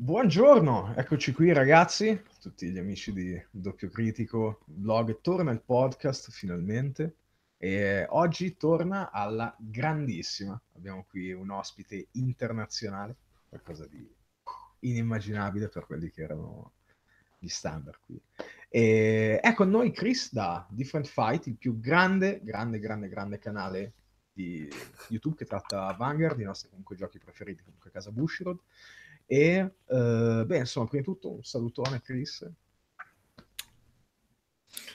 Buongiorno, eccoci qui ragazzi, tutti gli amici di DoppioCritico, blog, torna il podcast finalmente e oggi torna alla grandissima. Abbiamo qui un ospite internazionale, qualcosa di inimmaginabile per quelli che erano gli standard qui. E è con noi Kris da DifferentFight, il più grande canale di YouTube che tratta Vanguard, i nostri comunque giochi preferiti, comunque a casa Bushiroad. E beh, insomma, prima di tutto un salutone a Kris.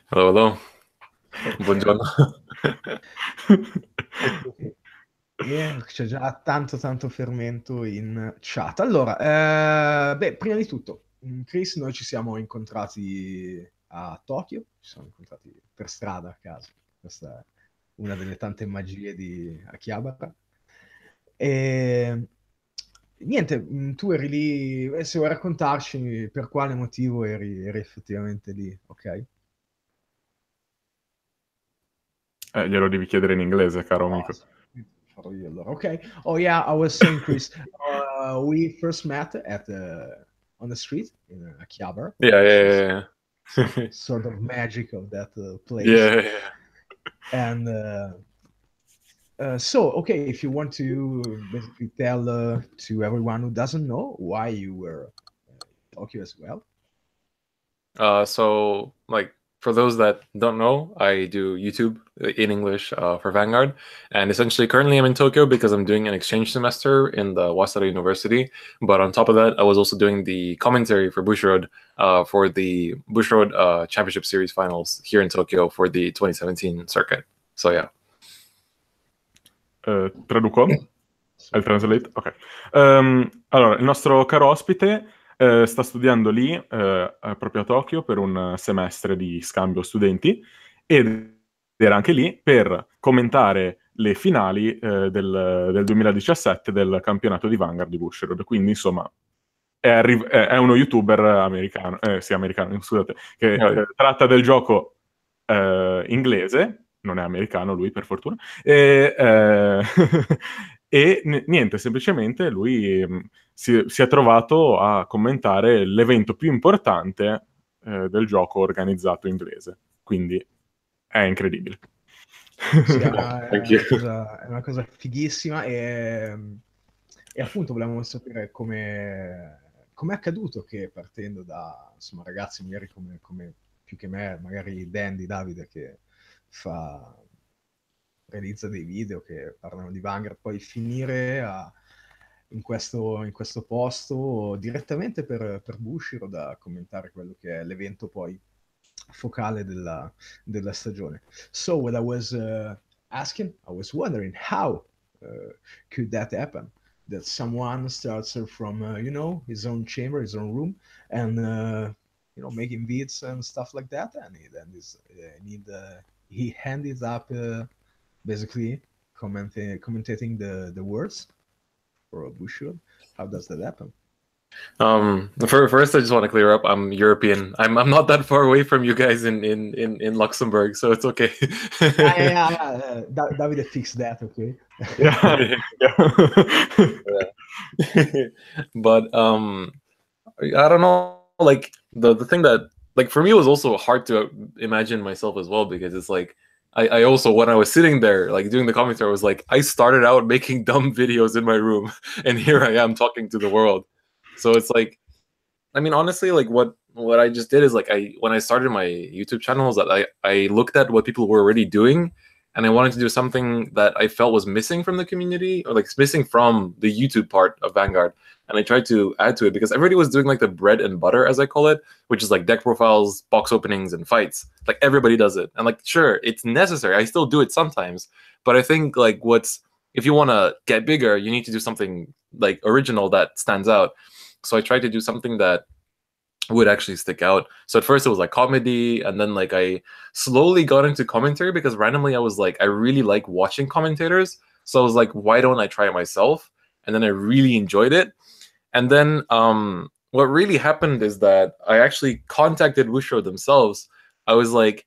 Hello, hello. Ok. Buongiorno. E c'è già tanto fermento in chat. Allora, beh, prima di tutto, Kris, noi ci siamo incontrati a Tokyo, ci siamo incontrati per strada a caso. Questa è una delle tante magie di Akihabara. E niente, tu eri lì, se vuoi raccontarci per quale motivo eri effettivamente lì, ok? Glielo devi chiedere in inglese, caro Oh, amico. farò io allora, ok? Oh yeah, I was saying, Kris, we first met at on the street in Akihabara, Yeah, which yeah, is yeah, yeah. sort of magic of that place. Yeah, yeah, And so, okay, if you want to basically tell to everyone who doesn't know why you were in Tokyo as well. So, like, for those that don't know, I do YouTube in English for Vanguard. And essentially, currently I'm in Tokyo because I'm doing an exchange semester in the Waseda University. But on top of that, I was also doing the commentary for Bushiroad for the Bushiroad Championship Series finals here in Tokyo for the 2017 circuit. So, yeah. Traduco? Al translate? Ok. Allora, il nostro caro ospite sta studiando lì, proprio a Tokyo, per un semestre di scambio studenti ed era anche lì per commentare le finali del 2017 del campionato di Vanguard di Bushiroad. Quindi, insomma, è uno youtuber americano, sì, americano, scusate, che tratta del gioco inglese, non è americano lui per fortuna, e niente, semplicemente lui si è trovato a commentare l'evento più importante del gioco organizzato inglese, quindi è incredibile. Sì, Thank you. è una cosa fighissima e appunto volevamo sapere come è accaduto che partendo da insomma, ragazzi magari come più che me, magari Dandy, Davide che realizza dei video che parlano di Vanguard, poi finire in questo posto direttamente per Bushiroad da commentare quello che è l'evento poi focale della stagione. So what I was asking, I was wondering how could that happen? That someone starts from his own chamber, his own room, and making beats and stuff like that, and he ended up basically commentating the words for Bushiroad. How does that happen? First, I just want to clear up. I'm European. I'm not that far away from you guys in Luxembourg, so it's okay. Davide fixed that, okay? Yeah. But I don't know. Like the thing that like for me it was also hard to imagine myself as well because it's like I also when I was sitting there like doing the commentary I was like I started out making dumb videos in my room and here I am talking to the world. So it's like, I mean, honestly, like what I just did is like when I started my YouTube channel is that I looked at what people were already doing, and I wanted to do something that I felt was missing from the community or like missing from the YouTube part of Vanguard, and I tried to add to it because everybody was doing like the bread and butter as I call it, which is like deck profiles, box openings, and fights. Like everybody does it, and like sure, it's necessary. I still do it sometimes, but I think like if you want to get bigger, you need to do something like original that stands out. So I tried to do something that would actually stick out. So at first it was like comedy, and then like I slowly got into commentary because randomly I was like, I really like watching commentators. So I was like, why don't I try it myself? And then I really enjoyed it. And then what really happened is that I actually contacted Wusho themselves. I was like,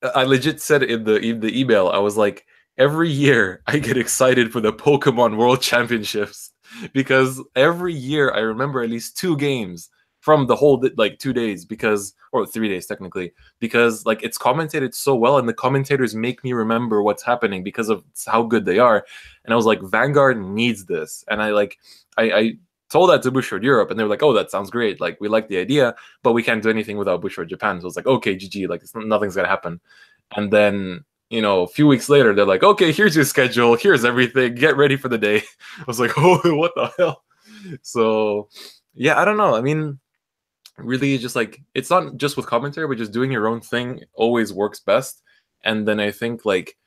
I legit said in the email, I was like, every year I get excited for the Pokemon World Championships. because every year I remember at least 2 games from the whole like 2 days, because, or 3 days technically, because like it's commentated so well and the commentators make me remember what's happening because of how good they are. And I was like, Vanguard needs this. And I told that to Bushiroad Europe, and they were like, oh, that sounds great, like we like the idea, but we can't do anything without Bushiroad Japan. So it's like, okay, GG, like nothing's gonna happen. And then, you know, a few weeks later, they're like, okay, here's your schedule, here's everything, get ready for the day. I was like, oh, what the hell? So yeah, I don't know. I mean, really, just like, it's not just with commentary, but just doing your own thing always works best. And then I think like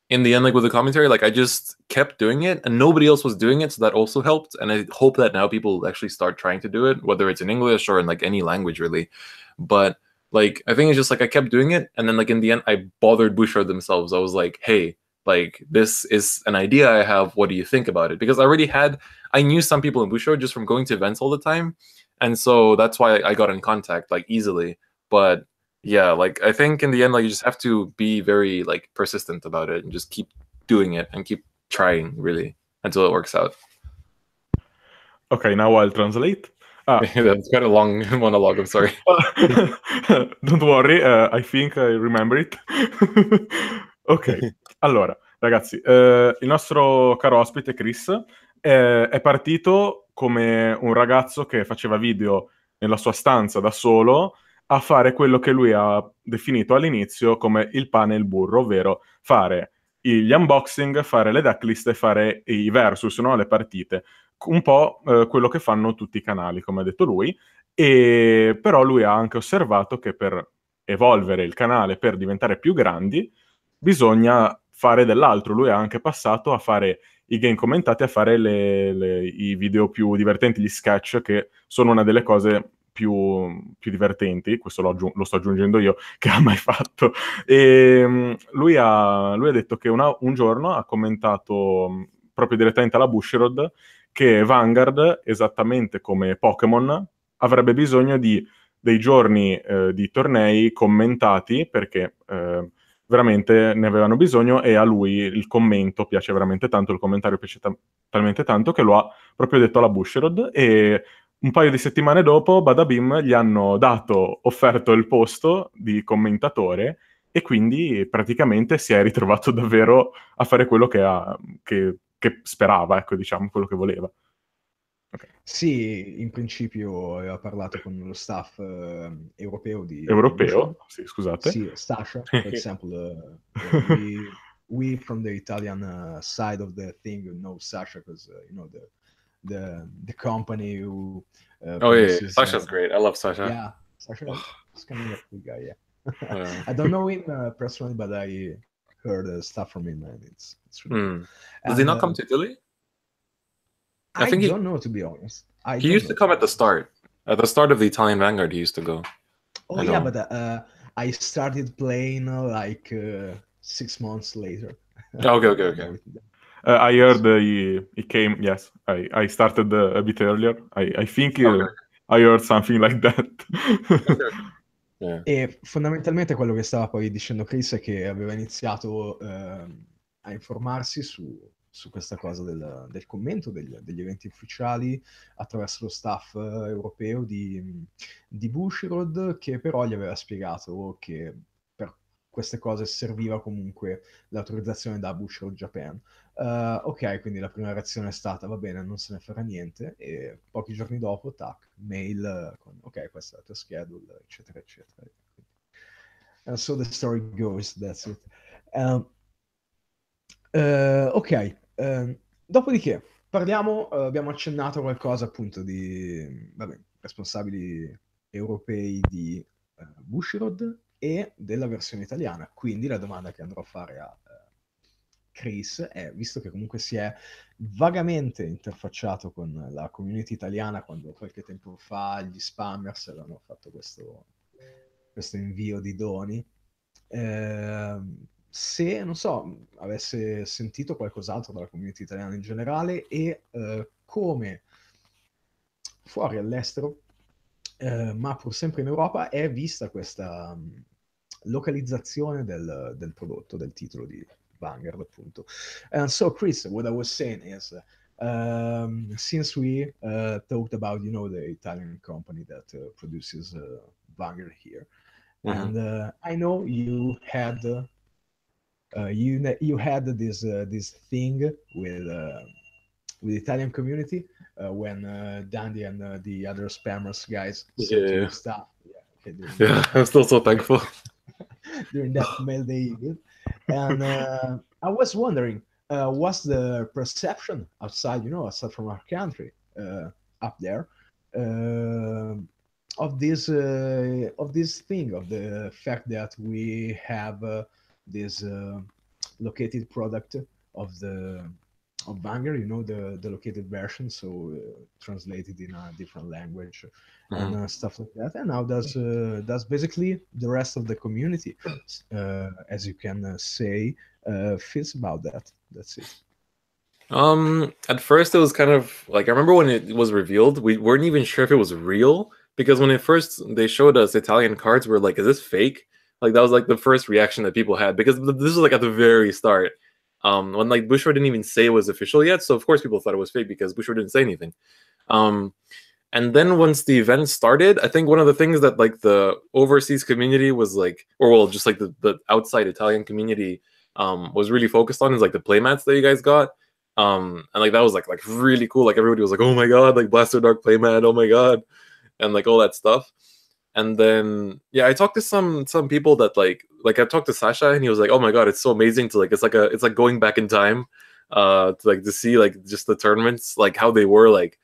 in the end, like with the commentary, like I just kept doing it and nobody else was doing it, so that also helped. And I hope that now people actually start trying to do it, whether it's in English or in like any language really. But like I think it's just like I kept doing it, and then like in the end I bothered Bushiroad themselves. I was like, hey, like this is an idea I have, what do you think about it? Because I knew some people in Bushiroad just from going to events all the time, and so that's why I got in contact like easily. But yeah, like I think in the end, like you just have to be very like persistent about it and just keep doing it and keep trying really until it works out. Okay, now I'll translate. That's quite a long monologue, I'm sorry. Don't worry, I think I remember it. Ok, allora, ragazzi, il nostro caro ospite Kris è partito come un ragazzo che faceva video nella sua stanza da solo a fare quello che lui ha definito all'inizio come il pane e il burro, ovvero fare gli unboxing, fare le decklist e fare i versus, no? Le partite. Un po' quello che fanno tutti i canali, come ha detto lui, e però lui ha anche osservato che per evolvere il canale, per diventare più grandi, bisogna fare dell'altro. Lui è anche passato a fare i game commentati, a fare i video più divertenti, gli sketch, che sono una delle cose più divertenti, questo lo sto aggiungendo io, che ha mai fatto. E lui ha detto che un giorno ha commentato proprio direttamente alla Bushiroad che Vanguard, esattamente come Pokémon, avrebbe bisogno di dei giorni di tornei commentati, perché veramente ne avevano bisogno, e a lui il commento piace veramente tanto, il commentario piace talmente tanto che lo ha proprio detto alla Bushiroad, e un paio di settimane dopo, badabim, gli hanno offerto il posto di commentatore, e quindi praticamente si è ritrovato davvero a fare quello che sperava, ecco, diciamo, quello che voleva. Okay. Sì, in principio aveva parlato con lo staff europeo di Bushiroad. Europeo? Sì, scusate. Sì, Stasha, for example, we from the Italian side of the thing know Sasha because you know the company who Oh yeah, produces, Sasha's great. I love Sasha. Yeah, Sasha is kind of a cool guy. Yeah, I don't know him personally, but I heard stuff from him, and it's really cool. Does he not come to Italy? I think don't know, to be honest. He used to come at the start. At the start of the Italian Vanguard, he used to go. Oh yeah, but I started playing like 6 months later. Okay. I heard he came. Yes, I started a bit earlier. I think I heard something like that. Yeah. E fondamentalmente quello che stava poi dicendo Kris è che aveva iniziato a informarsi su questa cosa del commento degli eventi ufficiali attraverso lo staff europeo di Bushiroad, che però gli aveva spiegato che per queste cose serviva comunque l'autorizzazione da Bushiroad Japan. Ok, quindi la prima reazione è stata va bene, non se ne farà niente, e pochi giorni dopo, tac, mail con ok, questa è la tua schedule, eccetera, eccetera. And so the story goes, that's it. Ok, dopodiché abbiamo accennato qualcosa appunto di responsabili europei di Bushiroad e della versione italiana. Quindi la domanda che andrò a fare a Kris è, visto che comunque si è vagamente interfacciato con la community italiana quando qualche tempo fa gli spammers avevano fatto questo invio di doni, se, non so, avesse sentito qualcos'altro dalla community italiana in generale e come fuori all'estero, ma pur sempre in Europa, è vista questa localizzazione del prodotto, del titolo di Vanguard, appunto. And so, Kris, what I was saying is, Since we talked about, the Italian company that produces Vanguard here, and I know you had you had this thing with the Italian community when Dandy and the other spammers guys sent you Yeah. stuff. Yeah, okay, Yeah, I'm still so thankful. during that mail day you did. And I was wondering, what's the perception outside, outside from our country, up there, uh, of this thing, of the fact that we have this located product of the of Banger, the located version, so translated in a different language and stuff like that. And now that's basically the rest of the community, as you can say, feels about that. That's it. At first it was kind of like, I remember when it was revealed, we weren't even sure if it was real, because when they showed us Italian cards, we were like, is this fake? Like that was like the first reaction that people had, because this was like at the very start. When like Bushiroad didn't even say it was official yet, so of course people thought it was fake because Bushiroad didn't say anything. And then once the event started, I think one of the things that like the overseas community was like, or well, just like the outside Italian community was really focused on is like the playmats that you guys got. And like that was like really cool. Like everybody was like, oh my god, like Blaster Dark playmat, oh my god, and like all that stuff. And then yeah, I talked to some people that like I talked to Sasha, and he was like, oh my god, it's so amazing to like it's like going back in time to see like just the tournaments, like how they were like,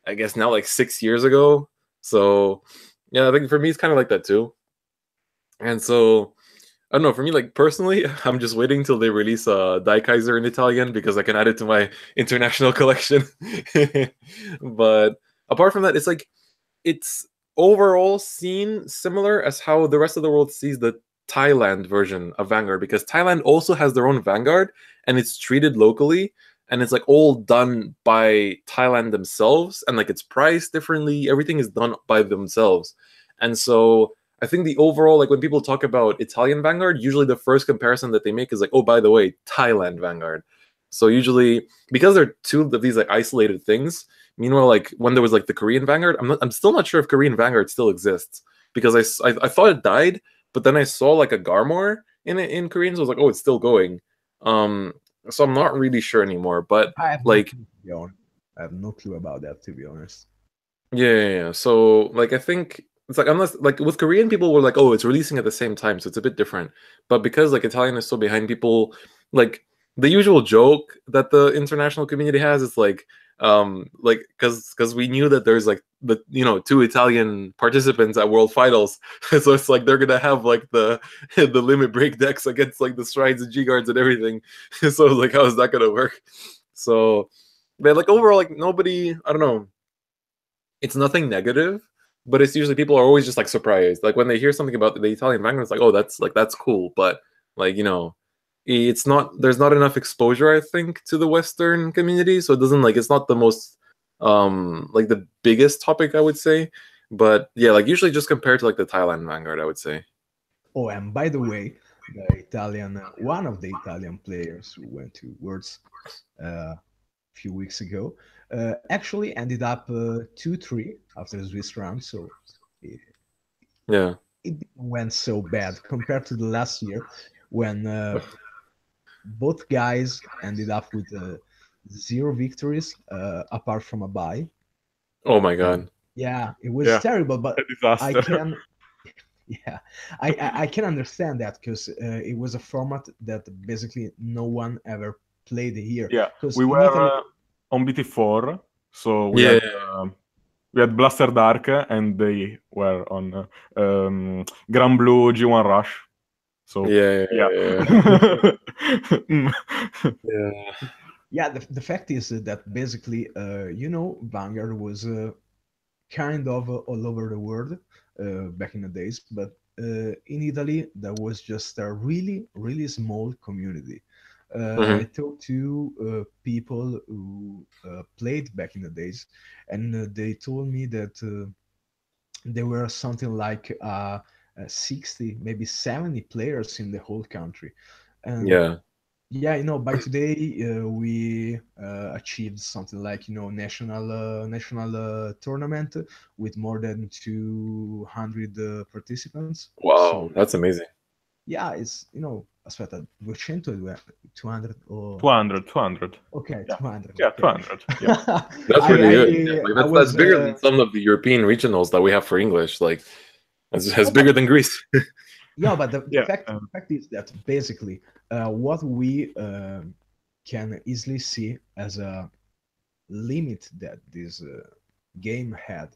I guess now like 6 years ago. So yeah, I think for me it's kind of like that too. And so I don't know, for me, like personally, I'm just waiting till they release Die Kaiser in Italian because I can add it to my international collection. But apart from that, it's like it's overall seen similar as how the rest of the world sees the Thailand version of Vanguard, because Thailand also has their own Vanguard and it's treated locally, and it's like all done by Thailand themselves, and like it's priced differently. Everything is done by themselves. And so I think the overall, like when people talk about Italian Vanguard, usually the first comparison that they make is like, oh, by the way, Thailand Vanguard. So usually, because they're two of these like isolated things. Meanwhile, like when there was like the Korean Vanguard, I'm still not sure if Korean Vanguard still exists, because I thought it died, but then I saw like a Garmor in Korean, so I was like, oh, it's still going. So I'm not really sure anymore, but I have like, I have no clue about that, to be honest. yeah. So like I think it's like, unless like with Korean, people were like, oh, it's releasing at the same time, so it's a bit different. But because like Italian is so behind, people like the usual joke that the international community has is like because we knew that there's like the two Italian participants at World Finals, so it's like they're gonna have like the the limit break decks against like the strides and G guards and everything. So like, how is that gonna work? So but like overall, like nobody, I don't know, it's nothing negative, but it's usually people are always just like surprised. Like when they hear something about the Italian Vanguard, it's like, oh, that's cool. But like, it's not, there's not enough exposure, I think, to the Western community. So it doesn't like, it's not the most like the biggest topic, I would say. But yeah, like usually just compared to like the Thailand Vanguard, I would say. Oh, and by the way, the Italian one of the Italian players who went to Worlds a few weeks ago actually ended up 2-3 after the Swiss round, so it, Yeah. it didn't went so bad compared to the last year when both guys ended up with 0 victories apart from a bye. Oh my And god. yeah, it was terrible, but a disaster. I can yeah, I can understand that, because it was a format that basically no one ever played here. Yeah, Because we in were Italy, on BT4, so Yeah. we had Blaster Dark, and they were on Grand Blue G1 Rush. So Yeah. yeah. Yeah. yeah, the fact is that basically, Vanguard was kind of all over the world back in the days, but in Italy there was just a really, really small community. I talked to people who played back in the days, and they told me that there were something like 60, maybe 70 players in the whole country. And Yeah. Yeah, by today we achieved something like national tournament with more than 200 participants. Wow, So that's amazing. yeah, it's aspetta, 200, 200 or 200, 200. okay, Yeah, 200. yeah, Okay. 200. Yeah. That's pretty good. Yeah, like I that's was bigger than some of the European regionals that we have for English. Like it's but bigger than Greece. yeah, but the Yeah. fact is that basically what we can easily see as a limit that this game had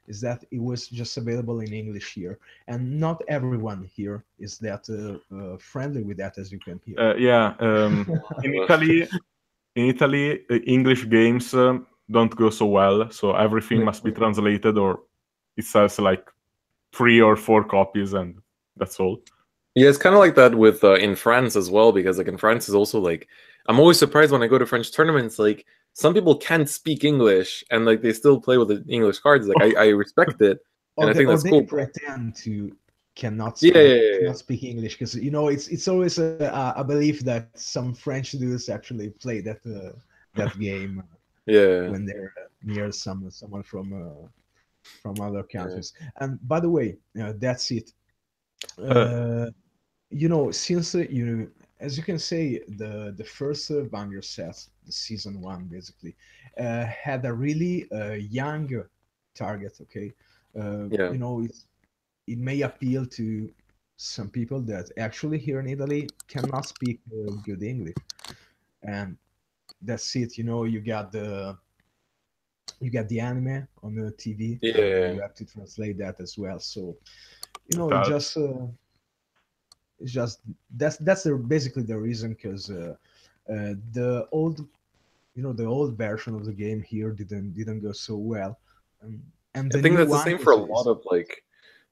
is that it was just available in English here, and not everyone here is that friendly with that, as you can hear. Yeah. In Italy, English games don't go so well, so everything must be translated, or it sells like 3 or 4 copies, and that's all. Yeah, it's kind of like that with in France as well, because like in France is also like I'm always surprised when I go to French tournaments. Like some people can't speak English and like they still play with the English cards. Like I respect it, and I think that's They cool. pretend to cannot Yeah. speak English because it's always a belief that some French dudes actually play that game Yeah. when they're near someone from other countries. And by the way, that's it. Since as you can say, the first Vanguard set, the season 1 basically, had a really young target. Okay, Yeah. it may appeal to some people that actually here in Italy cannot speak good English, and that's it. You got the anime on the TV, and you Yeah. have to translate that as well. So it's just that's basically the reason, because the old the old version of the game here didn't go so well, and I the think new that's the one same for a lot of like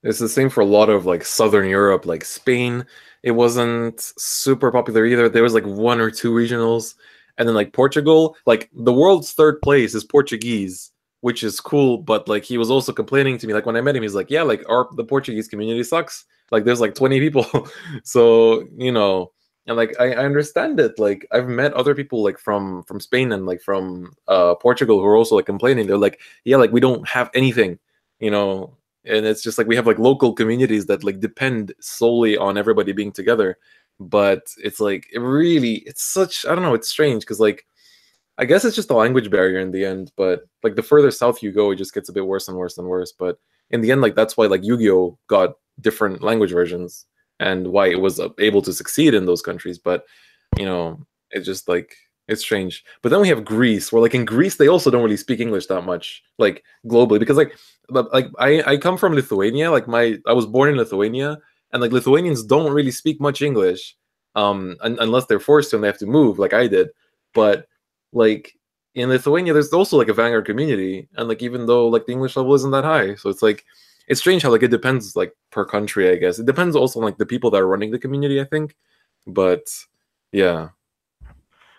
it's the same for a lot of like Southern Europe, like Spain. It wasn't super popular either. There was like 1 or 2 regionals, and then like Portugal, like the world's 3rd place is Portuguese, which is cool. But like he was also complaining to me, like when I met him, he's like, "Yeah, like the Portuguese community sucks. Like there's like 20 people." So and like I understand it. Like I've met other people like from Spain and like from Portugal who are also like complaining. They're like, "Yeah, like we don't have anything." You know, and it's just like we have like local communities that like depend solely on everybody being together, but it's like it's such, I don't know, it's strange because like I guess it's just a language barrier in the end, but like the further south you go it just gets a bit worse and worse and worse. But in the end, like that's why like Yu-Gi-Oh got different language versions and why it was able to succeed in those countries. But it's just like it's strange. But then we have Greece, where like in Greece they also don't really speak English that much, like globally, because like I come from Lithuania. Like I was born in Lithuania, and like Lithuanians don't really speak much English, unless they're forced to and they have to move, like I did. But like in Lithuania, there's also like a Vanguard community, and like even though like the English level isn't that high, so it's like it's strange how like it depends like per country. I guess it depends also on like the people that are running the community, I think. But yeah.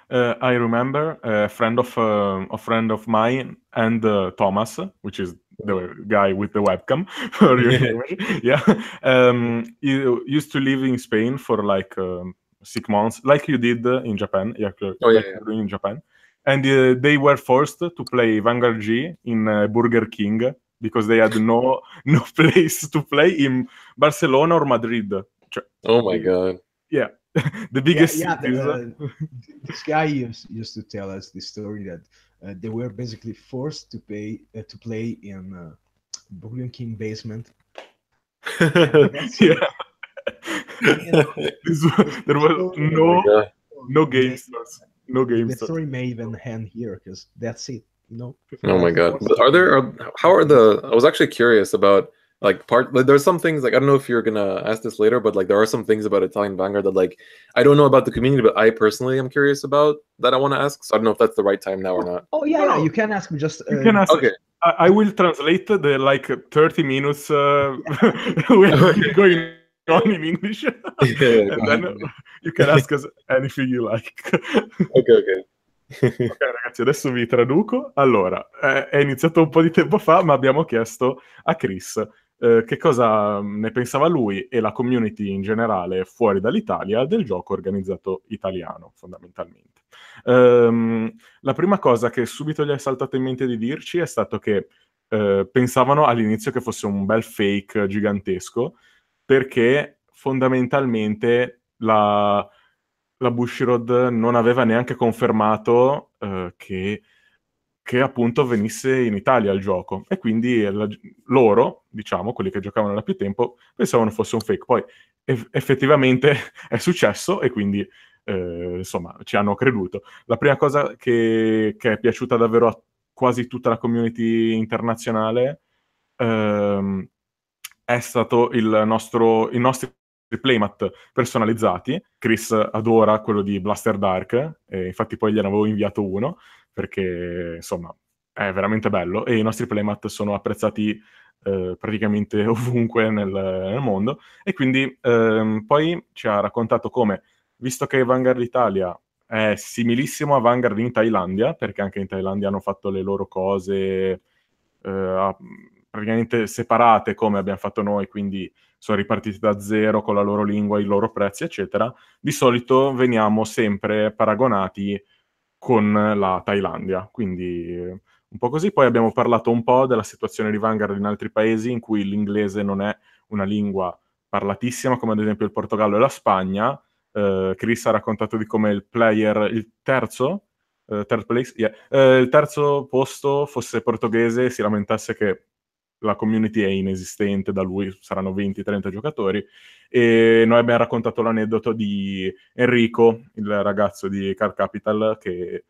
I remember a friend of mine and Thomas, which is the guy with the webcam for your image. Yeah, he used to live in Spain for like 6 months, like you did in Japan. Yeah, like you're doing in Japan, and they were forced to play Vanguard G in Burger King because they had no place to play in Barcelona or Madrid. Oh my god. Yeah. The biggest cities. This guy used to tell us the story that they were basically forced to play in Burger King basement. Yeah. There was no game stores. No game The stores. story may even end here because that's it. Oh my god. But how are I was actually curious about like there's some things like I don't know if you're gonna ask this later, but like there are some things about Italian Vanguard that like I don't know about the community, but I personally am curious about that I want to ask. So I don't know if that's the right time now or not. Oh yeah, you can ask me. Just you can ask. Okay. I will translate the like 30 minutes we are going on in English, and then you can ask us anything you like. Ok. Ok ragazzi, adesso vi traduco. Allora, è iniziato un po' di tempo fa, ma abbiamo chiesto a Kris che cosa ne pensava lui e la community in generale fuori dall'Italia del gioco organizzato italiano, fondamentalmente. La prima cosa che subito gli è saltato in mente di dirci è stato che pensavano all'inizio che fosse un bel fake gigantesco, perché fondamentalmente la Bushiroad non aveva neanche confermato che appunto venisse in Italia il gioco, e quindi loro, diciamo, quelli che giocavano da più tempo, pensavano fosse un fake. Poi effettivamente è successo, e quindi insomma ci hanno creduto. La prima cosa che è piaciuta davvero a quasi tutta la community internazionale è stato i nostri playmat personalizzati. Kris adora quello di Blaster Dark, e infatti poi gliene avevo inviato uno, perché insomma è veramente bello, e i nostri playmat sono apprezzati praticamente ovunque nel mondo. E quindi poi ci ha raccontato come, visto che Vanguard Italia è similissimo a Vanguard in Thailandia, perché anche in Thailandia hanno fatto le loro cose praticamente separate come abbiamo fatto noi, quindi sono ripartiti da zero con la loro lingua, i loro prezzi, eccetera. Di solito veniamo sempre paragonati con la Thailandia, quindi un po' così. Poi abbiamo parlato un po' della situazione di Vanguard in altri paesi in cui l'inglese non è una lingua parlatissima, come ad esempio il Portogallo e la Spagna. Kris ha raccontato di come il player, il terzo, third place, yeah, il terzo posto fosse portoghese, e si lamentasse che la community è inesistente, da lui saranno 20-30 giocatori, e noi abbiamo raccontato l'aneddoto di Enrico, il ragazzo di Car Capital, che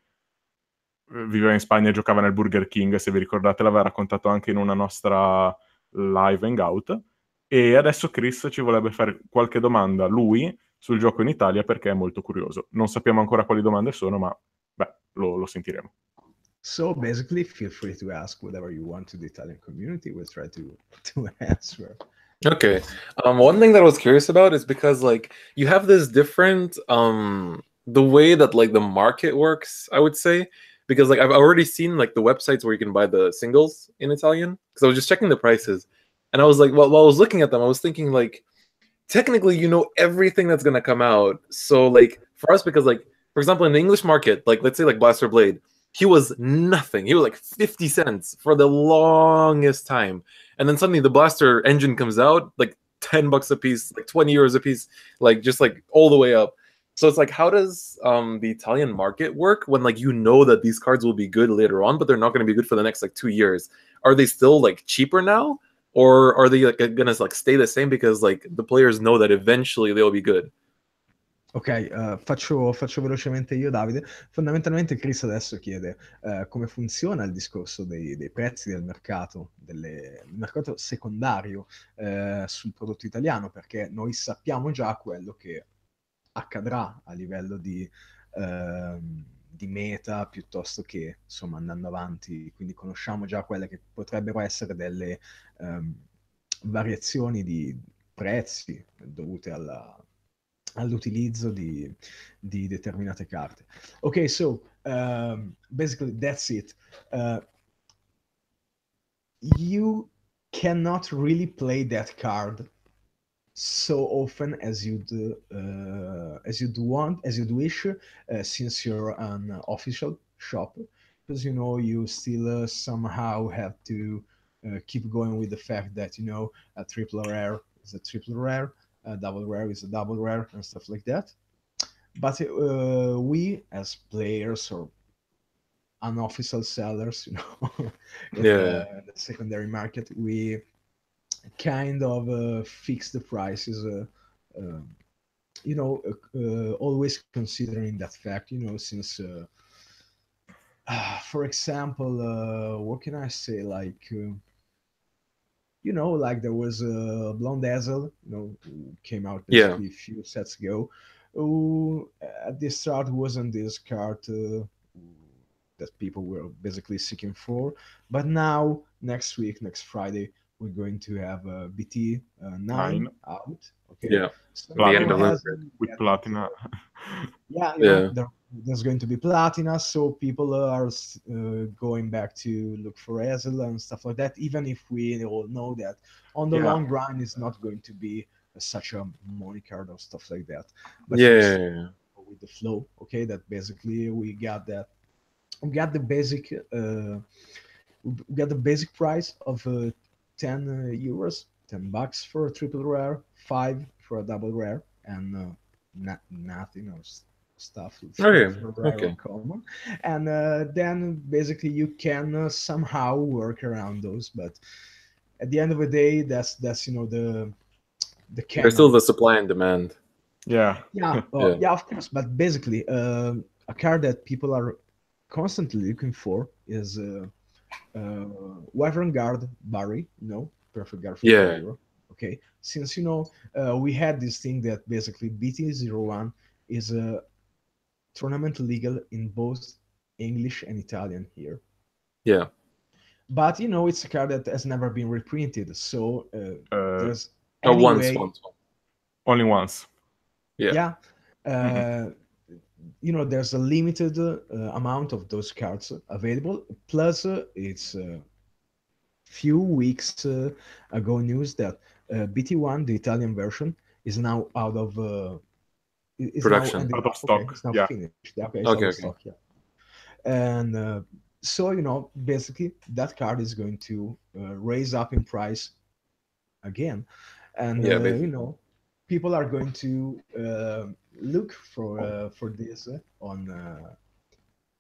viveva in Spagna e giocava nel Burger King, se vi ricordate l'aveva raccontato anche in una nostra live hangout. E adesso Kris ci vorrebbe fare qualche domanda, lui, sul gioco in Italia, perché è molto curioso. Non sappiamo ancora quali domande sono, ma beh, lo sentiremo. So basically, feel free to ask whatever you want to the Italian community. We'll try to answer. Okay. One thing that I was curious about is because like you have this different the way that like the market works, I would say, because like I've already seen like the websites where you can buy the singles in Italian, because I was just checking the prices, and I was like, well, while I was looking at them, I was thinking like technically you know everything that's gonna come out. So like for us, because like for example in the English market, like let's say like Blaster Blade, he was nothing. He was like 50 cents for the longest time. And then suddenly the Blaster engine comes out, like $10 a piece, like 20 euros a piece, like just like all the way up. So it's like, how does the Italian market work when like you know that these cards will be good later on, but they're not going to be good for the next like 2 years? Are they still like cheaper now, or are they like gonna like stay the same because like the players know that eventually they'll be good? Ok, faccio velocemente io, Davide. Fondamentalmente Kris adesso chiede come funziona il discorso dei prezzi del mercato secondario sul prodotto italiano, perché noi sappiamo già quello che accadrà a livello di meta, piuttosto che insomma andando avanti, quindi conosciamo già quelle che potrebbero essere delle variazioni di prezzi dovute all'utilizzo di determinate carte. Ok, so basically that's it. You cannot really play that card so often as you do wish, since you're an official shop, because you know you still somehow have to keep going with the fact that you know a triple rare is a triple rare, a double rare is a double rare, and stuff like that. But we as players or unofficial sellers, you know, the secondary market, we kind of fix the prices, you know, always considering that fact, you know, since, for example, what can I say, like, you know, like there was a Blonde Dazzle, you know, who came out basically a few sets ago, who at the start wasn't this card that people were basically seeking for, but now next week, next Friday, we're going to have BT 9 9. out. Okay. Yeah. So The end people of hasn't with yet, platina. yeah, Yeah. there's going to be platina, so people are going back to look for Hazel and stuff like that, even if we all know that on the long run it's not going to be such a money card or stuff like that. But we still Yeah. go with the flow, okay, that basically we got the basic price of 10 euros, $10 for a triple rare, 5 for a double rare, and nothing or stuff Okay. for rare or Okay. common. And then basically you can somehow work around those, but at the end of the day, that's the There's canon. still the supply and demand. Yeah. Yeah, yeah, of course. But basically, a card that people are constantly looking for is Wyvern Guard Barry, perfect guard for Yeah. 4 euro. Okay, since we had this thing that basically BT01 is tournament legal in both English and Italian here. Yeah. But it's a card that has never been reprinted, so there's Once. Only once. Yeah. There's a limited amount of those cards available. Plus, it's few weeks ago news that BT1, the Italian version, is now out of Production. Out of stock. Okay, it's now finished. Okay, it's out of stock. Yeah, and so basically that card is going to raise up in price again, and people are going to look for this on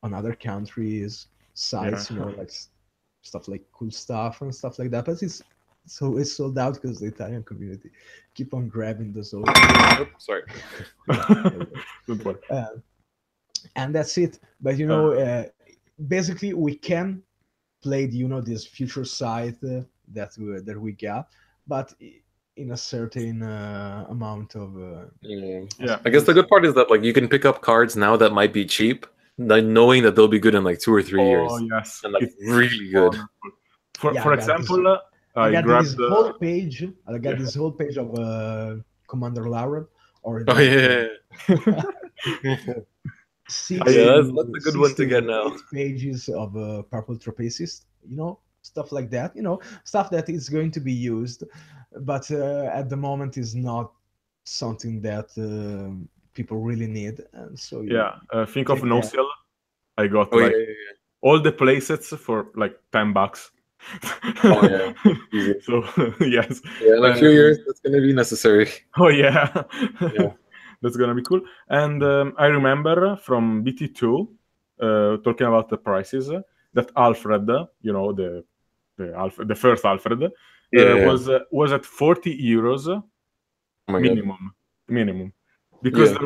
other countries' sites, like stuff like Cool Stuff and stuff like that. But it's sold out because the Italian community keep on grabbing those old. Sorry. And that's it. But basically we can play this future site that we got, but in a certain amount of I guess the good part is that like you can pick up cards now that might be cheap, knowing that they'll be good in like 2 or 3 years. Oh yes, and like really good. For example, I got grabbed this whole page. I got this whole page of Commander Lauren. Oh yeah. That's a good one to get now. 8 pages of Purple Trapezist, stuff like that, stuff that is going to be used, but at the moment is not something that people really need. And so think of No Seal. I got all the playsets for like $10. Oh yeah. Easy. So yes. Yeah, in a few years that's gonna be necessary. Oh yeah. That's gonna be cool. And I remember from BT2 talking about the prices that Alfred, the first Alfred, was at 40 euros minimum, because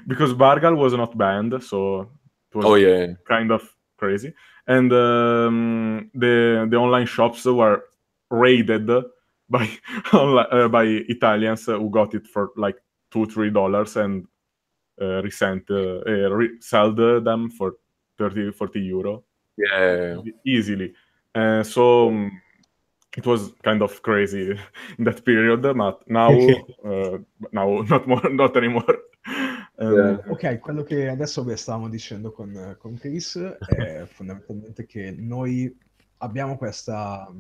because Bargal was not banned, so it was kind of crazy, and the online shops were raided by by Italians who got it for like $2-3 and sold them for 30-40 euro. Easily. So it was kind of crazy in that period, but now not anymore. Ok, quello che adesso vi stavamo dicendo con Kris è fondamentalmente che noi abbiamo questa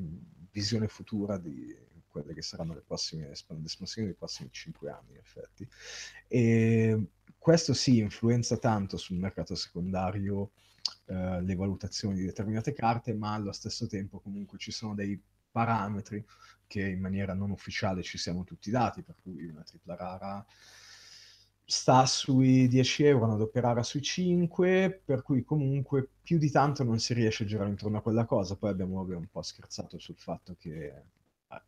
visione futura di quelle che saranno le espansioni dei prossimi 5 anni, in effetti. E questo sì influenza tanto sul mercato secondario le valutazioni di determinate carte, ma allo stesso tempo comunque ci sono dei parametri che in maniera non ufficiale ci siamo tutti dati, per cui una tripla rara sta sui 10 euro, una doppia rara sui 5, per cui comunque più di tanto non si riesce a girare intorno a quella cosa. Poi abbiamo un po' scherzato sul fatto che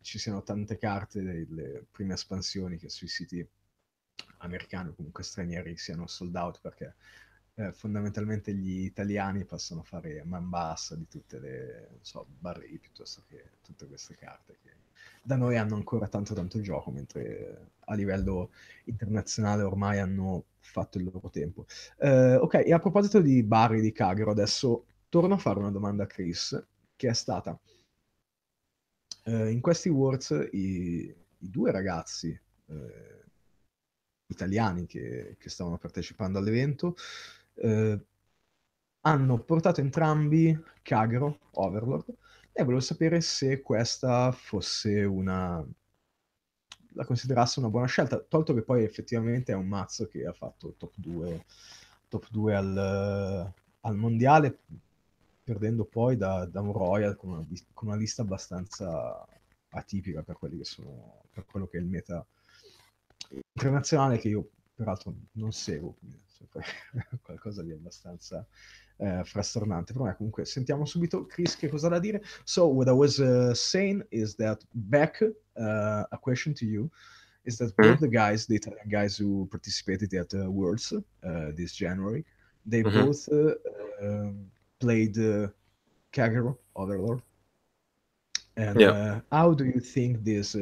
ci siano tante carte delle prime espansioni che sui siti americani o comunque stranieri siano sold out, perché fondamentalmente gli italiani possono fare man bassa di tutte le barri, piuttosto che tutte queste carte che da noi hanno ancora tanto gioco, mentre a livello internazionale ormai hanno fatto il loro tempo. Ok, e a proposito di Barry di Kagero, adesso torno a fare una domanda a Kris, che è stata: In questi Worlds i due ragazzi italiani che stavano partecipando all'evento hanno portato entrambi Kagero, Overlord, e volevo sapere se questa fosse la considerasse una buona scelta, tolto che poi effettivamente è un mazzo che ha fatto top 2 al mondiale, perdendo poi da un Royal con una lista abbastanza atipica per quelli che sono, per quello che è il meta internazionale, che io peraltro non seguo, quindi qualcosa di abbastanza frastornante. Però comunque sentiamo subito Kris che cosa ha da dire. So what I was saying is that back a question to you is that both the Italian guys who participated at Worlds this January, they both played Kagero, Overlord. And how do you think this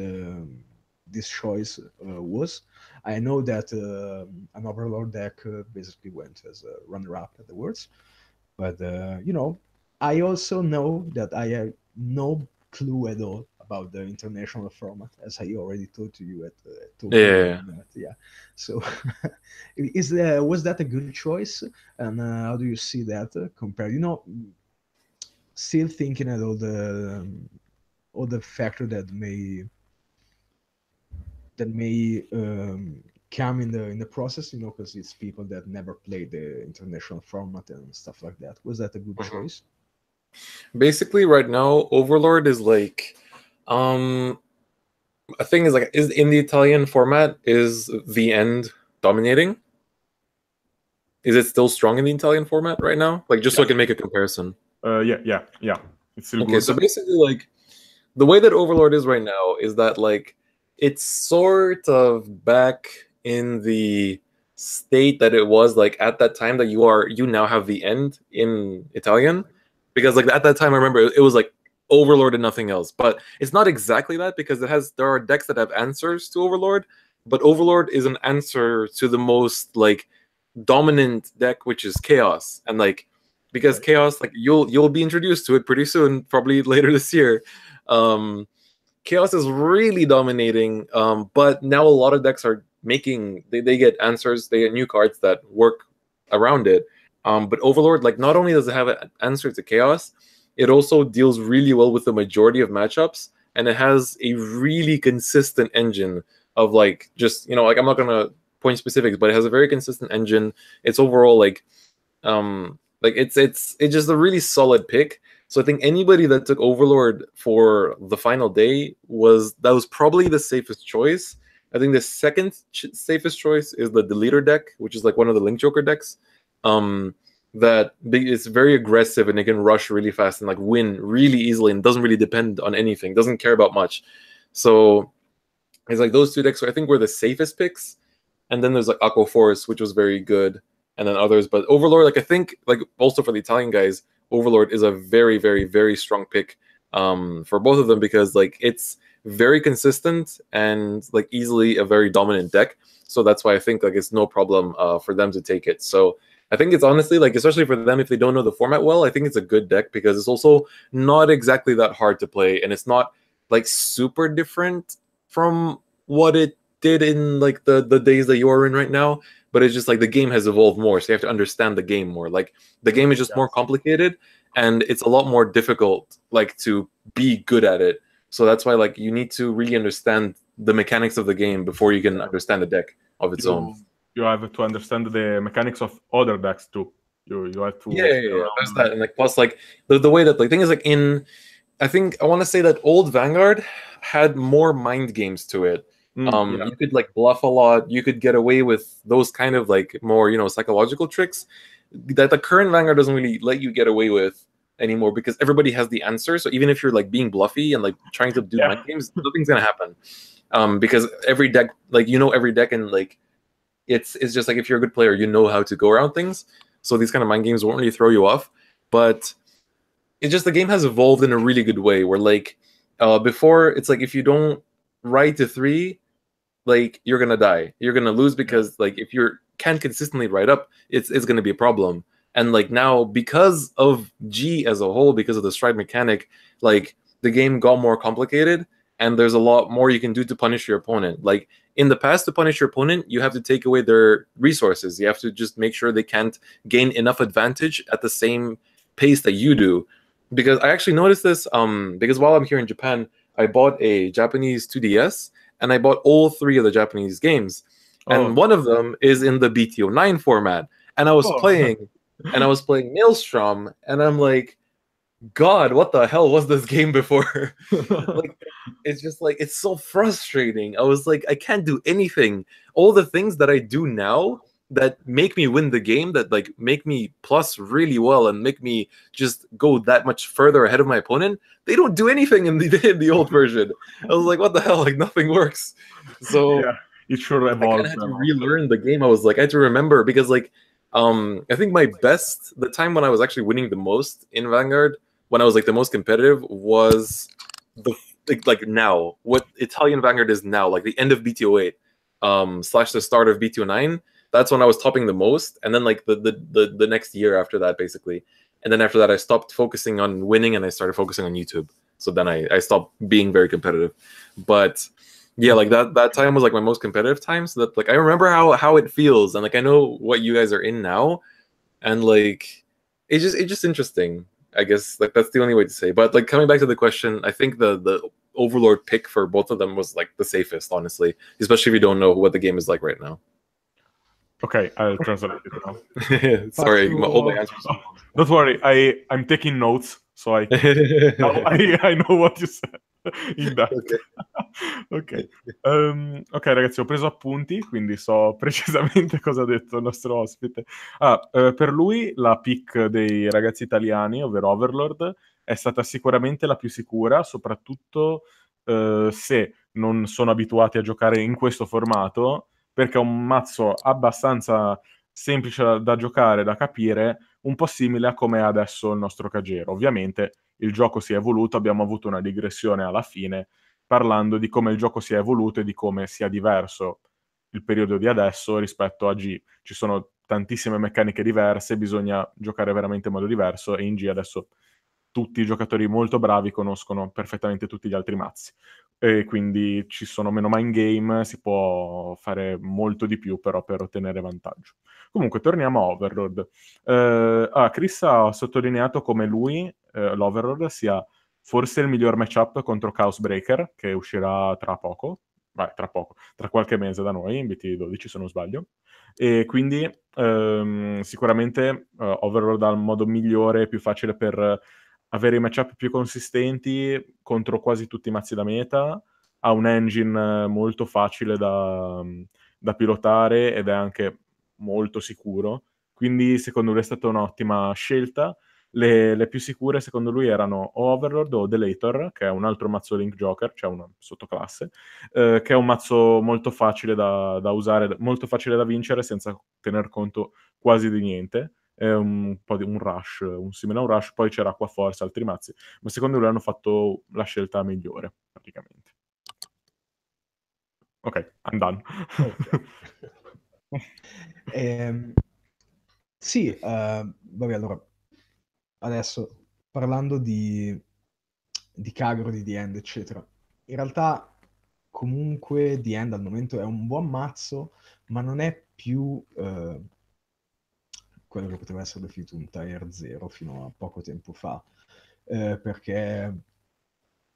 choice was? I know that an Overlord deck basically went as a runner-up at the Worlds, but you know, I also know that I have no clue at all about the international format, as I already told to you at Tokyo. Yeah. So, was that a good choice? And how do you see that compared? You know, still thinking at all the factor that may come in the process, you know, because it's people that never played the international format and stuff like that. Was that a good choice? Basically, right now, Overlord is like, a thing is like, is in the Italian format, is the end dominating? Is it still strong in the Italian format right now? Like, just so I can make a comparison. Yeah. It's still okay, good. So basically, like, the way that Overlord is right now is that, like, it's sort of back in the state that it was, like, at that time that you now have the end in Italian. Because, like, at that time, I remember it was, like, Overlord and nothing else. But it's not exactly that, because there are decks that have answers to Overlord, but Overlord is an answer to the most, like, dominant deck, which is Chaos. And, like, because Chaos, like, you'll be introduced to it pretty soon, probably later this year. Chaos is really dominating, but now a lot of decks are making, they get answers, they get new cards that work around it. But Overlord, like, not only does it have an answer to Chaos, it also deals really well with the majority of matchups, and it has a really consistent engine of, like, just, you know, like, I'm not gonna point specifics, but it has a very consistent engine. It's overall, like, it's just a really solid pick. So I think anybody that took Overlord for the final day was probably the safest choice. I think the second safest choice is the Deleter deck, which is like one of the Link Joker decks. That is very aggressive and it can rush really fast and, like, win really easily and doesn't really depend on anything, doesn't care about much. So it's like those two decks, I think, were the safest picks. And then there's, like, Aqua Force, which was very good, and then others. But Overlord, like, I think, like, also for the Italian guys, Overlord is a very, very, very strong pick for both of them, because, like, it's very consistent and, like, easily a very dominant deck. So that's why I think, like, it's no problem for them to take it. So I think it's honestly, like, especially for them, if they don't know the format well, I think it's a good deck, because it's also not exactly that hard to play, and it's not, like, super different from what it did in, like, the days that you are in right now. But it's just, like, the game has evolved more, so you have to understand the game more. Like, the game is just more complicated, and it's a lot more difficult, like, to be good at it. So that's why, like, you need to really understand the mechanics of the game before you can understand the deck of its own. You have to understand the mechanics of other decks too. You have to There's that, and, like, plus, like, the way that, like, thing is, like, I think I want to say that old Vanguard had more mind games to it. You could, like, bluff a lot. You could get away with those kind of, like, more, you know, psychological tricks that the current Vanguard doesn't really let you get away with anymore, because everybody has the answer. So even if you're, like, being bluffy and, like, trying to do mind games, nothing's gonna happen. Because every deck, like, you know, every deck, and, like, it's just, like, if you're a good player, you know how to go around things. So these kind of mind games won't really throw you off. But it's just, the game has evolved in a really good way, where, like, before, it's like, if you don't ride to 3, like, you're gonna die, you're gonna lose, because, like, if you can't consistently ride up, it's gonna be a problem. And, like, now, because of G as a whole, because of the stride mechanic, like, the game got more complicated, and there's a lot more you can do to punish your opponent. Like in the past, to punish your opponent, you have to take away their resources. You have to just make sure they can't gain enough advantage at the same pace that you do. Because I actually noticed this, because while I'm here in Japan, I bought a Japanese 2DS, and I bought all 3 of the Japanese games. And one of them is in the BTO9 format. And I was playing, and I was playing Maelstrom, and I'm like, God, what the hell was this game before? Like, it's just like, it's so frustrating. I was like, I can't do anything. All the things that I do now that make me win the game, that like make me plus really well and make me just go that much further ahead of my opponent, they don't do anything in the old version. I was like, what the hell? Like, nothing works. So yeah, it sure I kind evolves. of had to relearn the game. I was like, I had to remember, because like, I think the time when I was actually winning the most in Vanguard, when I was like the most competitive, was like now, what Italian Vanguard is now, like the end of BTO8 / the start of BTO9. That's when I was topping the most, and then like the next year after that, basically, and then after that, I stopped focusing on winning and I started focusing on YouTube. So then I stopped being very competitive. But yeah, like that time was like my most competitive time. So that like I remember how it feels, and like I know what you guys are in now, and like it's just interesting. I guess like that's the only way to say. But like coming back to the question, I think the Overlord pick for both of them was like the safest, honestly, especially if you don't know what the game is like right now. Okay, I'll translate it now. Sorry, all my answers. Don't worry, I'm taking notes, so I know what you said in that. Ok. Ok, ragazzi, ho preso appunti, quindi so precisamente cosa ha detto il nostro ospite. Per lui la pick dei ragazzi italiani, ovvero Overlord, è stata sicuramente la più sicura, soprattutto se non sono abituati a giocare in questo formato, perché è un mazzo abbastanza semplice da giocare, da capire, un po' simile a come è adesso il nostro Cagero. Ovviamente il gioco si è evoluto, abbiamo avuto una digressione alla fine, parlando di come il gioco si è evoluto e di come sia diverso il periodo di adesso rispetto a G. Ci sono tantissime meccaniche diverse, bisogna giocare veramente in modo diverso, e in G adesso tutti i giocatori molto bravi conoscono perfettamente tutti gli altri mazzi. E quindi ci sono meno mind game, si può fare molto di più però per ottenere vantaggio. Comunque torniamo a Overlord. Kris ha sottolineato come lui, l'Overlord, sia forse il miglior matchup contro Chaos Breaker, che uscirà tra poco, tra qualche mese da noi, in BT12 se non sbaglio. E quindi sicuramente Overlord ha il modo migliore e più facile per avere i matchup più consistenti contro quasi tutti i mazzi da meta, ha un engine molto facile da pilotare ed è anche molto sicuro, quindi secondo lui è stata un'ottima scelta. Le più sicure secondo lui erano o Overlord o Delator, che è un altro mazzo Link Joker, cioè una sottoclasse, che è un mazzo molto facile da usare, molto facile da vincere senza tener conto quasi di niente. È un po' di un rush, un simile a un rush, poi c'era Acqua Forza, altri mazzi, ma secondo lui hanno fatto la scelta migliore, praticamente. Ok, I'm done. Sì, vabbè, allora, adesso parlando di Kagero, di The End, eccetera, in realtà comunque The End al momento è un buon mazzo, ma non è più quello che poteva essere definito un tier 0 fino a poco tempo fa, perché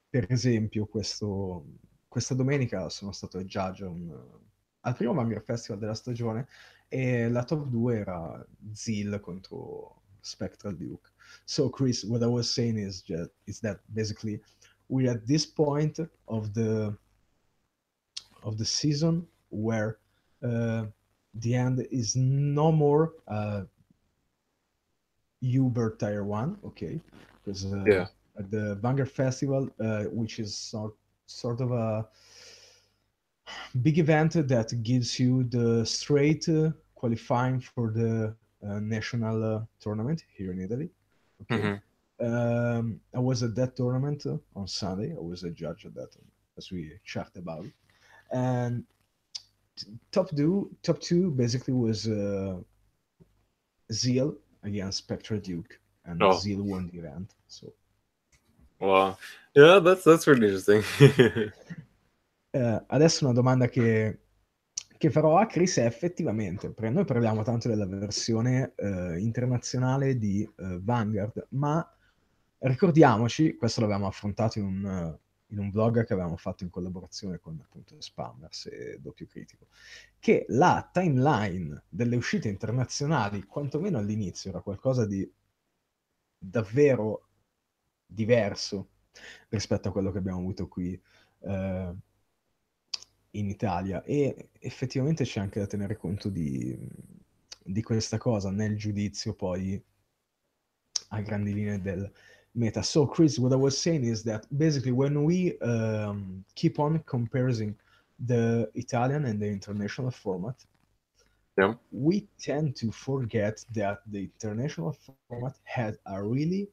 per esempio questa domenica sono stato a judge al primo Vanguard Festival della stagione, e la top 2 era Zeal contro Spectral Duke. So Kris, what I was saying is that basically we're at this point of the season where the end is no more Uber Tier 1, okay? Because Yeah. at the Vanguard Festival, which is sort of a big event that gives you the straight qualifying for the national tournament here in Italy. Okay. I was at that tournament on Sunday. I was a judge at that, as we chatted about. And top two basically was Zeal against Spectra Duke, and Zeal won the event. So, well, Yeah, that's pretty interesting. Adesso una domanda che farò a Kris è effettivamente, perché noi parliamo tanto della versione internazionale di Vanguard, ma ricordiamoci, questo l'avevamo affrontato in un vlog che avevamo fatto in collaborazione con appunto Spammers e DoppioCritico, che la timeline delle uscite internazionali, quantomeno all'inizio, era qualcosa di davvero diverso rispetto a quello che abbiamo avuto qui in Italia, e effettivamente c'è anche da tenere conto di questa cosa nel giudizio poi a grandi linee del meta. So Kris, what I was saying is that basically when we keep on comparing the Italian and the international format, Yeah. we tend to forget that the international format had a really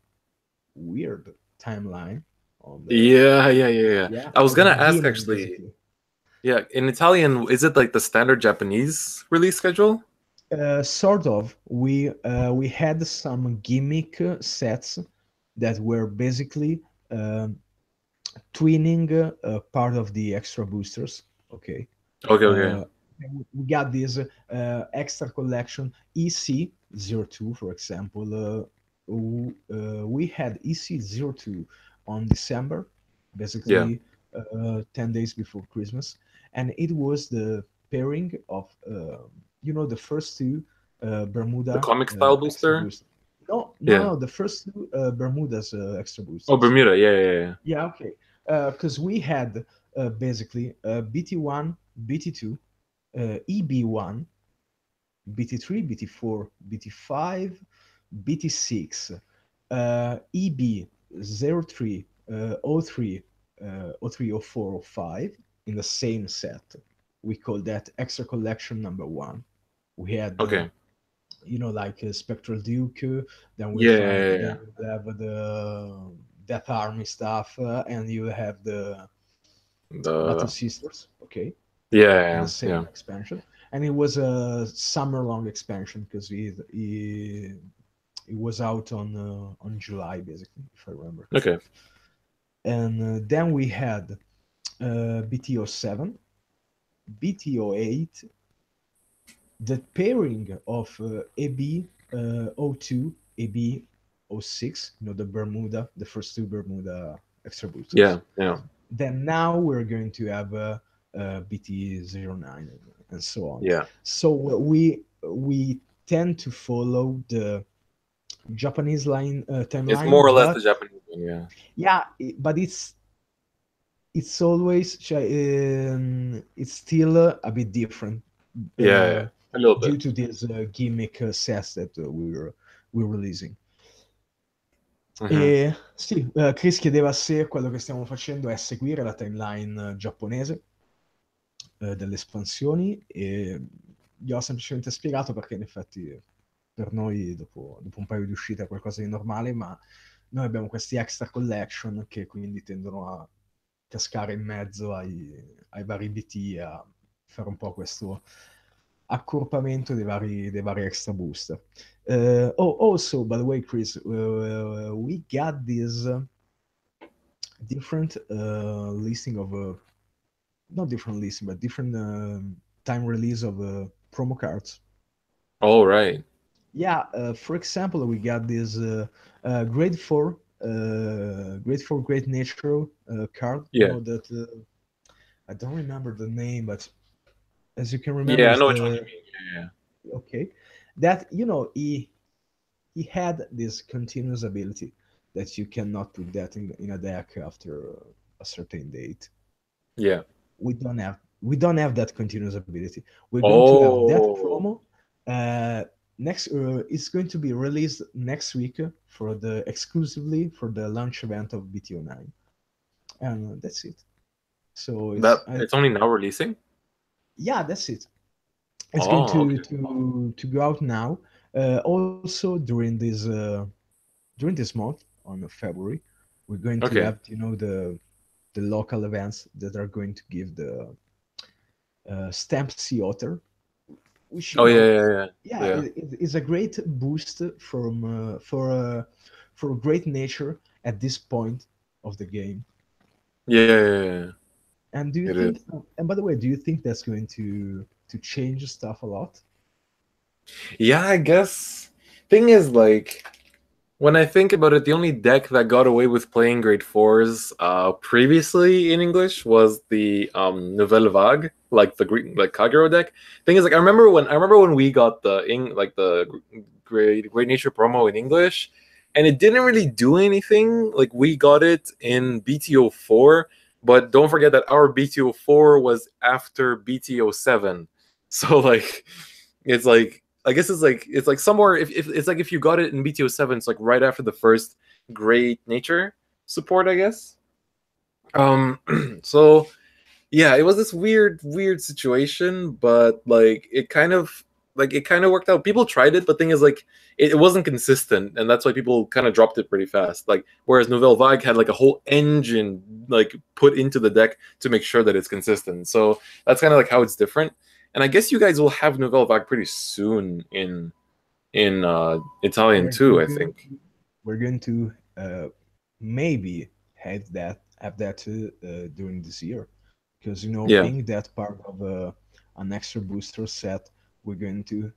weird timeline on the Yeah. I was from the gonna ask beginning, actually. basically. Yeah, in Italian, is it like the standard Japanese release schedule? Sort of. We had some gimmick sets that were basically twinning part of the extra boosters. Okay. Okay. We got this extra collection EC02, for example. We had EC02 on December, basically 10 days before Christmas, and it was the pairing of the first two Bermuda The comic style extra booster? boosters. No, Yeah. the first two Bermuda's extra boosters. Oh, Bermuda. Yeah. Yeah, okay. Because we had basically BT1, BT2, EB1, BT3, BT4, BT5, BT6, EB03, 03, 03, 04, 05 in the same set. We call that extra collection number 1. We had Okay. like Spectral Duke, then we Yeah. have the Death Army stuff, and you have the Battle Sisters, okay, in the same expansion, and it was a summer-long expansion because it was out on July, basically, if I remember. Okay. And then we had BT07, BT08, the pairing of AB02, AB06, the first two Bermuda extra boosters. Yeah. Then now we're going to have BT09 and so on. Yeah. So we tend to follow the Japanese timeline. It's more or less the Japanese one, yeah. Yeah, but it's always it's still a bit different. A little bit. Due to these gimmick sets that we're releasing. E sì, Kris chiedeva se quello che stiamo facendo è seguire la timeline giapponese delle espansioni, e gli ho semplicemente spiegato perché in effetti per noi dopo un paio di uscite è qualcosa di normale, ma noi abbiamo questi extra collection che quindi tendono a cascare in mezzo ai vari BT e a fare un po' questo accorpamento dei vari extra booster. Also, by the way, Kris, we got this different listing of not different listing, but different time release of promo cards. Oh, right. Yeah, for example, we got this grade 4 great nature card. Yeah. You know that I don't remember the name, but as you can remember, Yeah, I know which one you mean. Yeah. Okay, that he had this continuous ability that you cannot put that in a deck after a certain date. Yeah. We don't have that continuous ability. We're going to have that promo next. It's going to be released next week exclusively for the launch event of BT09, and that's it. So it's only now releasing. Yeah, that's it. It's going to go out now. Also during this month on February, we're going to have the local events that are going to give the Stamp Sea Otter, which is a great boost for great nature at this point of the game. Yeah. And do you It think? is. And by the way, do you think that's going to change stuff a lot? Yeah, I guess. Thing is, like, when I think about it, the only deck that got away with playing grade fours previously in English was the Nouvelle Vague, like the like Kagero deck. Thing is, like, I remember when we got the Great Nature promo in English, and it didn't really do anything. Like, we got it in BTO4, but don't forget that our BTO4 was after BTO7. So like, it's like, I guess it's like somewhere, if it's like if you got it in BTO7, it's like right after the first Great Nature support, I guess. So yeah, it was this weird situation, but like it kind of worked out. People tried it, but thing is, like, it wasn't consistent, and that's why people kind of dropped it pretty fast. Like, whereas Nouvelle Vague had like a whole engine like put into the deck to make sure that it's consistent. So that's kind of like how it's different. And I guess you guys will have Nouvelle Vague pretty soon in Italian We're, too, we're I going think. we're going to maybe have that during this year, because Yeah, being that part of an extra booster set, we're going to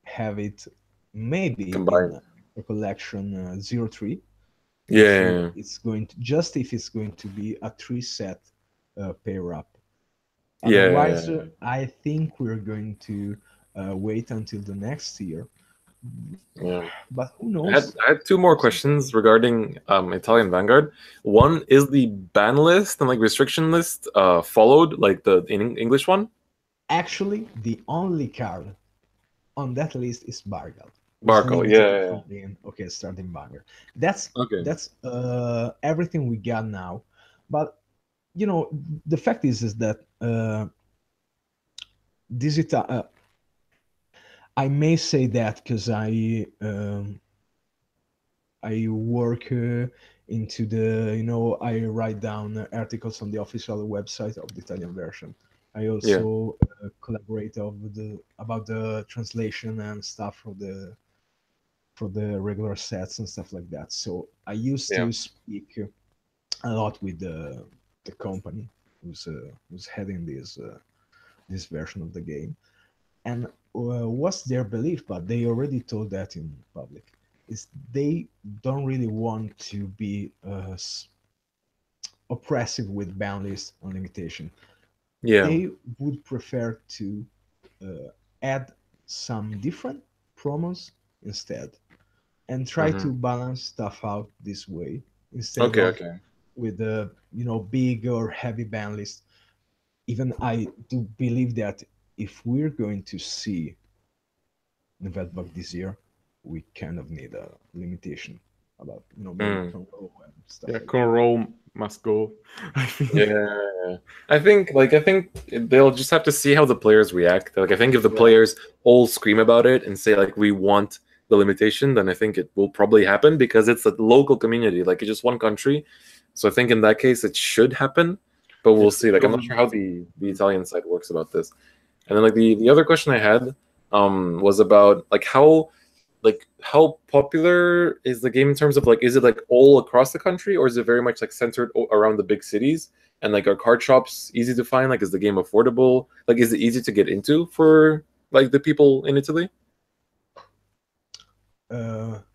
have it maybe in combined. a collection 03, if Yeah, it's going to just if it's going to be a 3 set pair up. yeah. Otherwise, I think we're going to wait until the next year. Yeah. But who I had knows? I had two more questions regarding Italian Vanguard. One is the ban list and like restriction list followed like the in English one? Actually, the only card on that list is Bargal, who's Barco. limited Yeah. from being starting banger. That's Okay. that's everything we got now. But the fact is that this I may say that because I work into the, I write down articles on the official website of the Italian version. I Yeah. also collaborate about the translation and stuff for the regular sets and stuff like that. So I used Yeah. to speak a lot with the company who's heading this version of the game. And what's their belief? But they already told that in public. Is they don't really want to be oppressive with ban list and limitation. Yeah. They would prefer to add some different promos instead, and try Hmm. to balance stuff out this way instead Okay, of okay. with the big or heavy ban list. Even I do believe that if we're going to see Novelbug this year, we kind of need a limitation about maybe Mm. control and stuff Yeah, like that. Conroe must go, I think. Yeah. I think they'll just have to see how the players react. Like I think if the Yeah. players all scream about it and say like we want the limitation, then I think it will probably happen because it's a local community. Like it's just one country. So I think in that case it should happen. But we'll Yes, see. Like I'm not sure how the Italian side works about this. And then like the other question I had was about like how popular is the game in terms of like is it like all across the country or is it very much like centered around the big cities, and like are card shops easy to find, like is the game affordable, like is it easy to get into for like the people in Italy?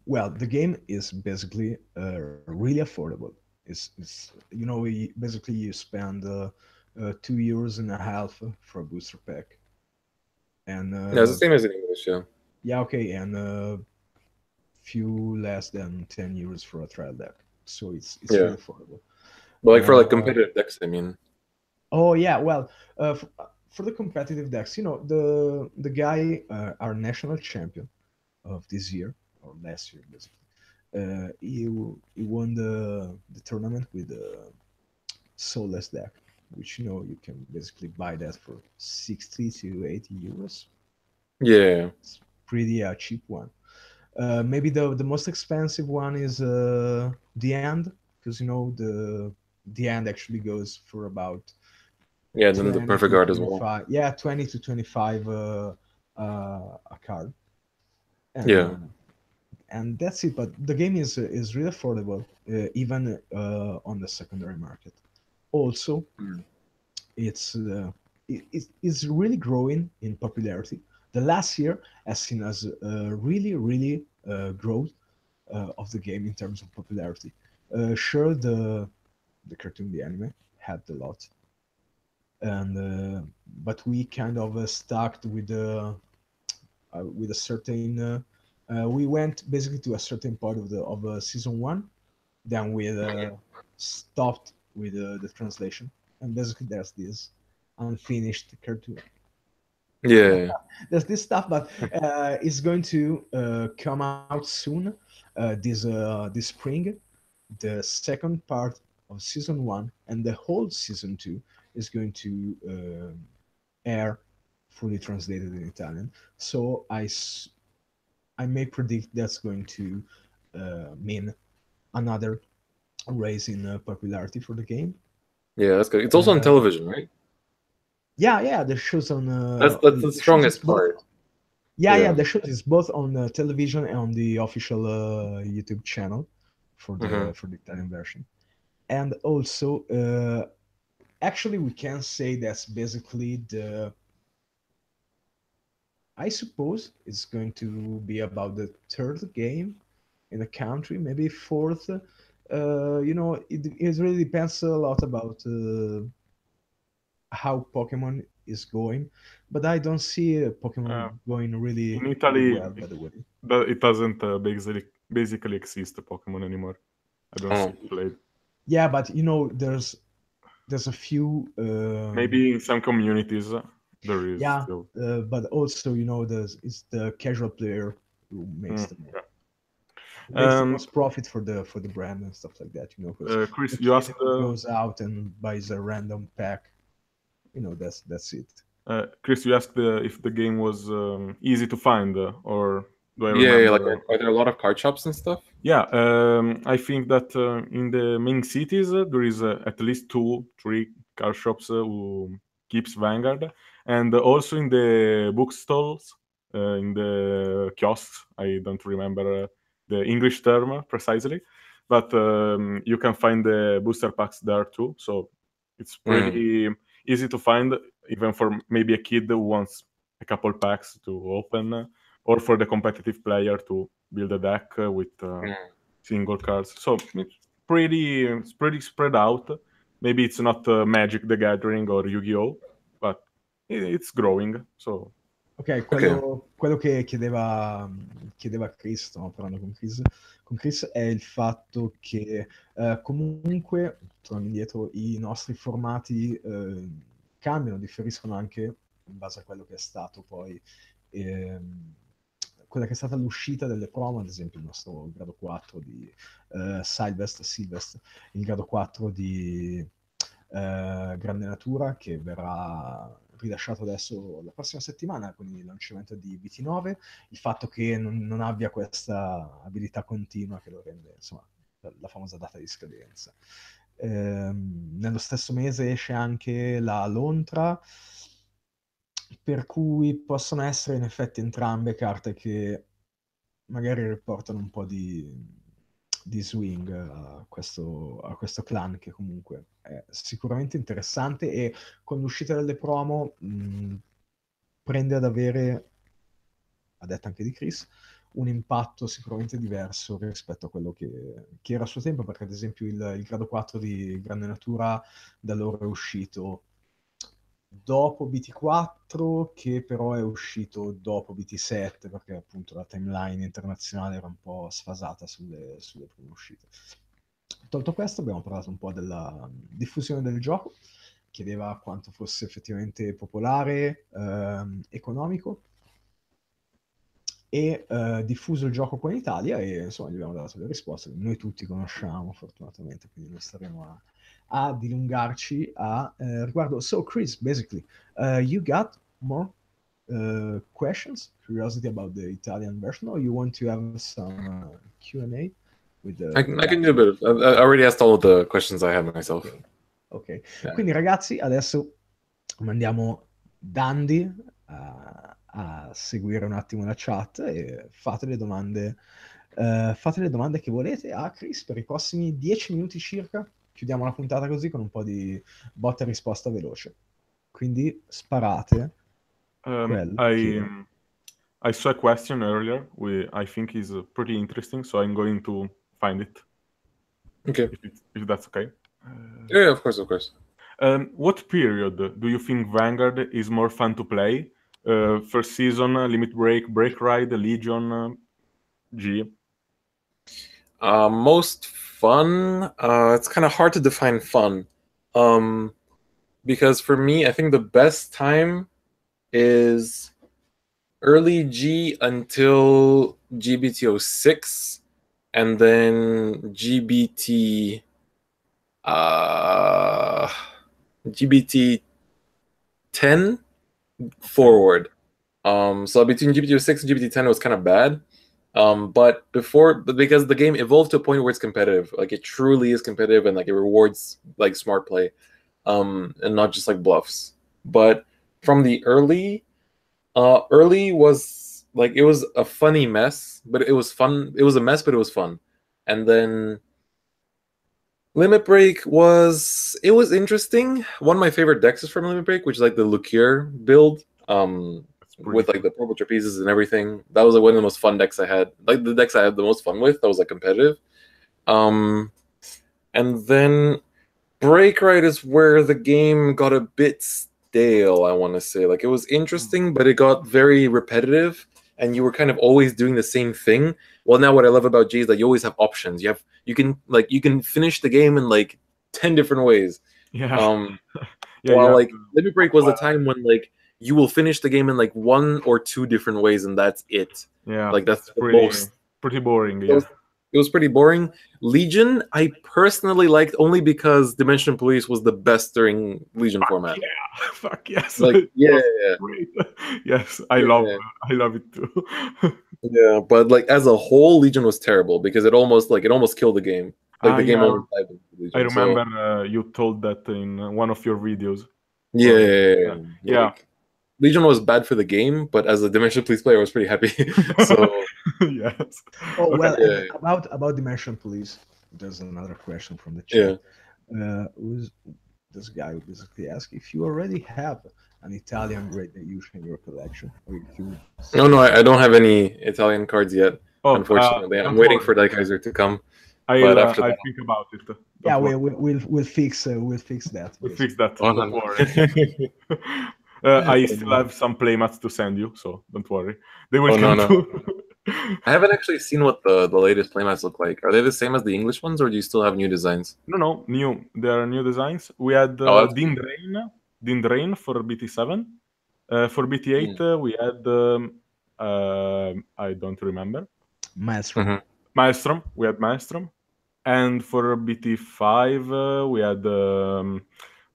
Well, the game is basically really affordable. Basically you spend €2.50 for a booster pack, and Yeah, it's the same as in English. Yeah, yeah, okay, and few less than €10 for a trial deck. So it's yeah, really affordable. but like for like Uh, competitive decks, I mean. oh yeah, well, for the competitive decks, the guy, our national champion of this year or last year, basically. He won the tournament with the soulless deck, which you can basically buy that for 60 to €80. Yeah. It's pretty cheap one. Maybe the most expensive one is the end, because the end actually goes for about Yeah, and then the 20 perfect to guard as well. 25. Yeah, 20 to 25 a card. Yeah. And and that's it. But the game is really affordable, even on the secondary market. Also, it's it's really growing in popularity. The last year has seen us really growth of the game in terms of popularity. Sure, the cartoon, the anime, helped a lot, and but we kind of stuck with a certain. We went basically to a certain part of the season one, then we stopped with the translation, and basically there's this unfinished cartoon. Yeah. There's this stuff, but it's going to come out soon. This spring, the second part of season one and the whole season two is going to air fully translated in Italian. So I may predict that's going to mean another raise in popularity for the game. Yeah, that's good. It's also on television, right? Yeah, the show's on. That's the strongest part. Yeah, the show is both on television and on the official YouTube channel for the Italian version, and also actually we can say that's basically I suppose it's going to be about the third game in the country, maybe fourth. It really depends a lot about how Pokemon is going, but I don't see Pokemon going really in Italy. well, by the way. It doesn't basically exist Pokemon anymore. I don't see it played. Yeah, but there's a few. Maybe in some communities there is. Yeah, still. But also it's the casual player who makes the most profit for the brand and stuff like that. Kris, you asked goes out and buys a random pack. That's it. Kris, you asked if the game was easy to find, or do I remember? Yeah, like are there a lot of card shops and stuff? Yeah, I think that in the main cities there is at least 2-3 card shops who keeps Vanguard, and also in the bookstalls, in the kiosks. I don't remember the English term precisely, but you can find the booster packs there too. So it's pretty easy to find, even for maybe a kid who wants a couple packs to open, or for the competitive player to build a deck with single cards. So it's pretty spread out. Maybe it's not Magic the Gathering or Yu-Gi-Oh, but it's growing. So Ok, quello che chiedeva Kris, stiamo parlando con Kris, è il fatto che comunque, tornando indietro, i nostri formati cambiano, differiscono anche in base a quello che è stato poi, quella che è stata l'uscita delle promo, ad esempio il nostro grado 4 di Sylvester, il grado 4 di Grande Natura, che verrà rilasciato adesso la prossima settimana con il lanciamento di BT9, il fatto che non abbia questa abilità continua che lo rende, insomma, la famosa data di scadenza. Nello stesso mese esce anche la Lontra, per cui possono essere in effetti entrambe carte che magari riportano un po' di swing a questo clan, che comunque è sicuramente interessante, e con l'uscita delle promo prende ad avere, ha detto anche di Kris, un impatto sicuramente diverso rispetto a quello che era a suo tempo, perché ad esempio il grado 4 di Grande Natura da loro è uscito dopo BT4, che però è uscito dopo BT7, perché appunto la timeline internazionale era un po' sfasata sulle prime uscite. Tolto questo, abbiamo parlato un po' della diffusione del gioco, chiedeva quanto fosse effettivamente popolare, economico, e diffuso il gioco qua in Italia, e insomma gli abbiamo dato le risposte che noi tutti conosciamo fortunatamente, quindi non staremo a dilungarci a riguardo. So Kris, basically, you got more questions, curiosity about the Italian version, or you want to have some Q&A with the... I can do a bit of... I already asked all of the questions I have myself. Ok. Quindi ragazzi, adesso mandiamo Dandy a seguire un attimo la chat e fate le domande Fate le domande che volete a Kris per i prossimi 10 minuti circa. Chiudiamo la puntata così con un po' di botta e risposta veloce. Quindi sparate quello che... I saw a question earlier, I think is pretty interesting, so I'm going to find it. Okay. If that's okay. Yeah, of course, of course. What period do you think Vanguard is more fun to play? First season, Limit Break, Break Ride, Legion, G? Most fun. It's kind of hard to define fun, because for me, I think the best time is early G until GBT06, and then GBT GBT 10 forward. So between GBT06 and GBT 10 it was kind of bad. But because the game evolved to a point where it's competitive, like it truly is competitive, and like it rewards like smart play, and not just like bluffs. But from the early was like, it was a funny mess, but it was fun. It was a mess, but it was fun. And then Limit Break was interesting. One of my favorite decks is from Limit Break, which is like the Lukier build. With like the purple trapezes and everything. That was like one of the most fun decks I had. Like the decks I had the most fun with. That was like competitive. And then Break Ride is where the game got a bit stale, I want to say. Like it was interesting, but it got very repetitive, and you were kind of always doing the same thing. Well, now what I love about G is that you always have options. You can finish the game in like 10 different ways. Yeah. While like Limit Break was a time when like you will finish the game in like 1 or 2 different ways, and that's it. Yeah, like that's pretty boring. Yeah, it was pretty boring. Legion, I personally liked only because Dimension Police was the best during Legion format. Yeah, fuck yes. Like yeah, great. Yes, I love it too. Yeah, but like as a whole, Legion was terrible because it almost killed the game. Like the game almost died with Legion. I remember you told that in one of your videos. Yeah. Like, Legion was bad for the game, but as a Dimension Police player, I was pretty happy. So yes. Oh well, about Dimension Police, there's another question from the chat. Who's this guy who basically asked if you already have an Italian Great Delusion in your collection, or if you... No, I don't have any Italian cards yet. Unfortunately, I'm waiting for Daikaiser to come. But after that, I think about it. Yeah, we'll fix that. We'll fix that. Don't worry. I still have some playmats to send you, so don't worry. They will come too. I haven't actually seen what the latest playmats look like. Are they the same as the English ones, or do you still have new designs? No, new. There are new designs. We had Din Drain for BT7. For BT8, we had I don't remember. Maelstrom. We had Maelstrom. And for BT5, we had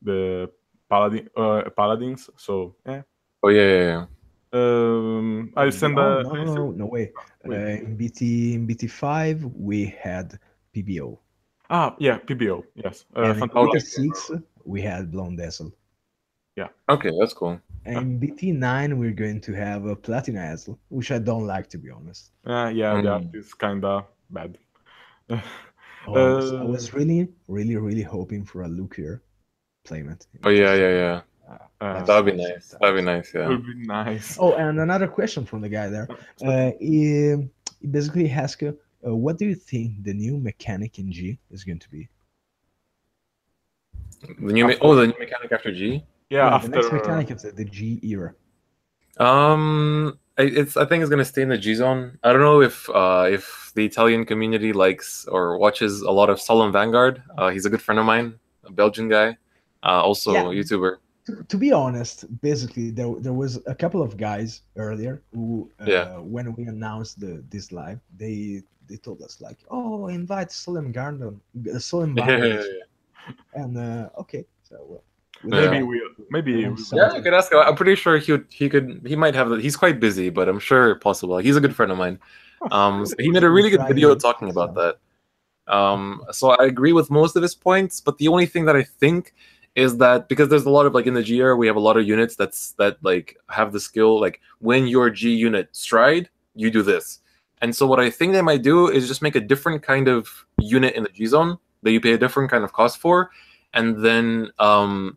the Paladins. So yeah. Oh yeah. I'll send no way. In BT5 we had PBO. Yeah, PBO. Yes. And in BT6 we had Blown Dazzle. Yeah. Okay, that's cool. And in BT9 we're going to have a Platina Dazzle, which I don't like, to be honest. Yeah, the art is kinda bad. I was really hoping for a Lukier playmat. Oh yeah. That'd be nice. That'd be nice. Yeah. Would be nice. Oh, and another question from the guy there. He basically asked, what do you think the new mechanic in G is going to be? The new mechanic after G? Yeah, after the next mechanic of the G era. I think it's gonna stay in the G zone. I don't know if the Italian community likes or watches a lot of Solemn Vanguard. He's a good friend of mine, a Belgian guy, also a YouTuber. To be honest, basically there was a couple of guys earlier who when we announced this live, they told us like, oh, invite Solemn Vanguard, and okay, so maybe yeah, you could ask him. I'm pretty sure he might have he's quite busy, but I'm sure possible. He's a good friend of mine. So he made a really good video talking about that. So I agree with most of his points, but the only thing that I think is that because there's a lot of like in the G era, we have a lot of units that like have the skill, like when your G unit stride, you do this. And so what I think they might do is just make a different kind of unit in the G zone that you pay a different kind of cost for, and then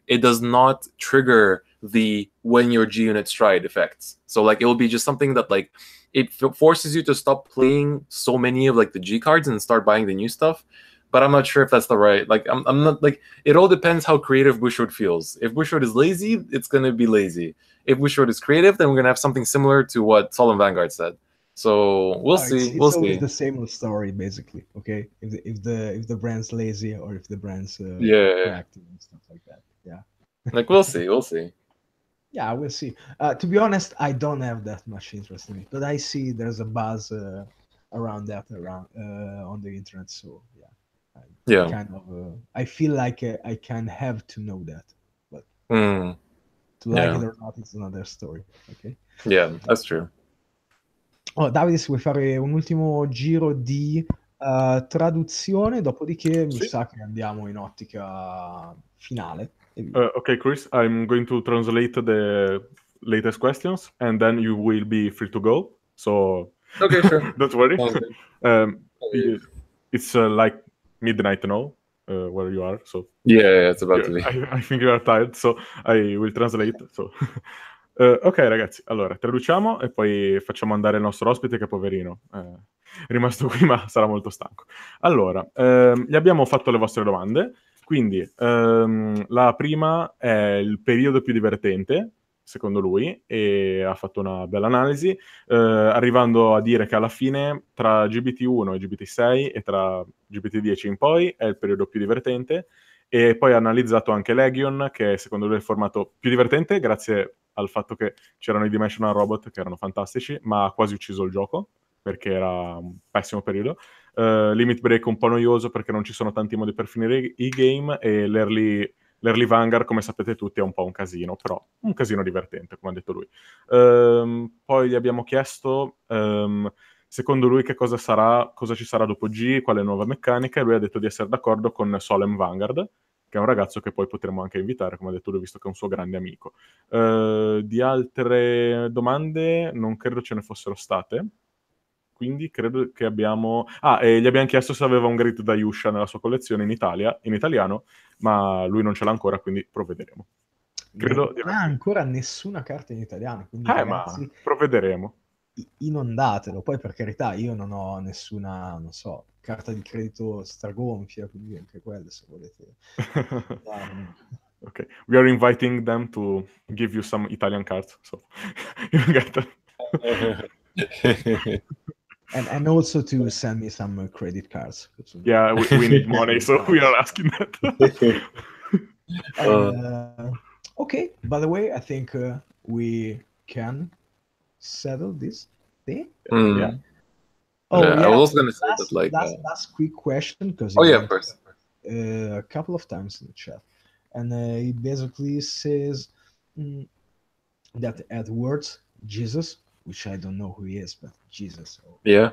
it does not trigger the when your G unit stride effects. So like it will be just something that like it forces you to stop playing so many of like the G cards and start buying the new stuff. But I'm not sure if that's the right. Like I'm not like it all depends how creative Bushiroad feels. If Bushiroad is lazy, it's gonna be lazy. If Bushiroad is creative, then we're gonna have something similar to what Solemn Vanguard said. So we'll see. It's We'll always see. the same old story, basically. Okay, if the brand's lazy or if the brand's Yeah. proactive and stuff like that. Yeah. Like we'll see. We'll see. Yeah, we'll see. To be honest, I don't have that much interest in it, but I see there's a buzz around that on the internet. So yeah, Yeah. kind of. I feel like I can have to know that, but Mm, to like yeah. it or not, it's another story. Okay. Yeah, that's true. Oh, Davide, se vuoi fare un ultimo giro di traduzione, dopodiché mi Sì. sa che andiamo in ottica finale. Okay, Kris, I'm going to translate the latest questions, and then you will be free to go. So Okay, sure. don't worry. Sounds good. It's like midnight now, where you are. So Yeah, it's about to be. I think you are tired, so I will translate. So. Ok ragazzi, allora traduciamo e poi facciamo andare il nostro ospite che poverino è rimasto qui ma sarà molto stanco. Allora, gli abbiamo fatto le vostre domande, quindi la prima è il periodo più divertente secondo lui e ha fatto una bella analisi, arrivando a dire che alla fine tra GBT1 e GBT6 e tra GBT10 in poi è il periodo più divertente, e poi ha analizzato anche Legion, che secondo lui è il formato più divertente grazie al fatto che c'erano i Dimensional Robot che erano fantastici, ma ha quasi ucciso il gioco perché era un pessimo periodo. Limit Break un po' noioso perché non ci sono tanti modi per finire i game, e l'Early Vanguard, come sapete tutti, è un po' un casino, però un casino divertente, come ha detto lui. Poi gli abbiamo chiesto secondo lui che cosa ci sarà dopo G, quale nuova meccanica, e lui ha detto di essere d'accordo con Solemn Vanguard, che è un ragazzo che poi potremmo anche invitare, come ha detto lui, visto che è un suo grande amico. Di altre domande non credo ce ne fossero state, quindi credo che abbiamo... e gli abbiamo chiesto se aveva un grid da Yusha nella sua collezione in italiano, ma lui non ce l'ha ancora, quindi provvederemo. Credo Non ha ancora nessuna carta in italiano, quindi ma ragazzi, provvederemo. Inondatelo. Poi per carità, io non ho nessuna, non so, carta di credito stragonfia, quindi anche quelle se volete darmi. Okay, we are inviting them to give you some Italian cards, so you get them. And also to send me some credit cards. Yeah, we need money, so we are asking that. Okay, by the way, I think we can settle this thing. Yeah. Oh, I was also gonna say that, like, last quick question, because oh yeah, of course. A couple of times in the chat, and he basically says that at words Jesus, which I don't know who he is, but Jesus. Yeah.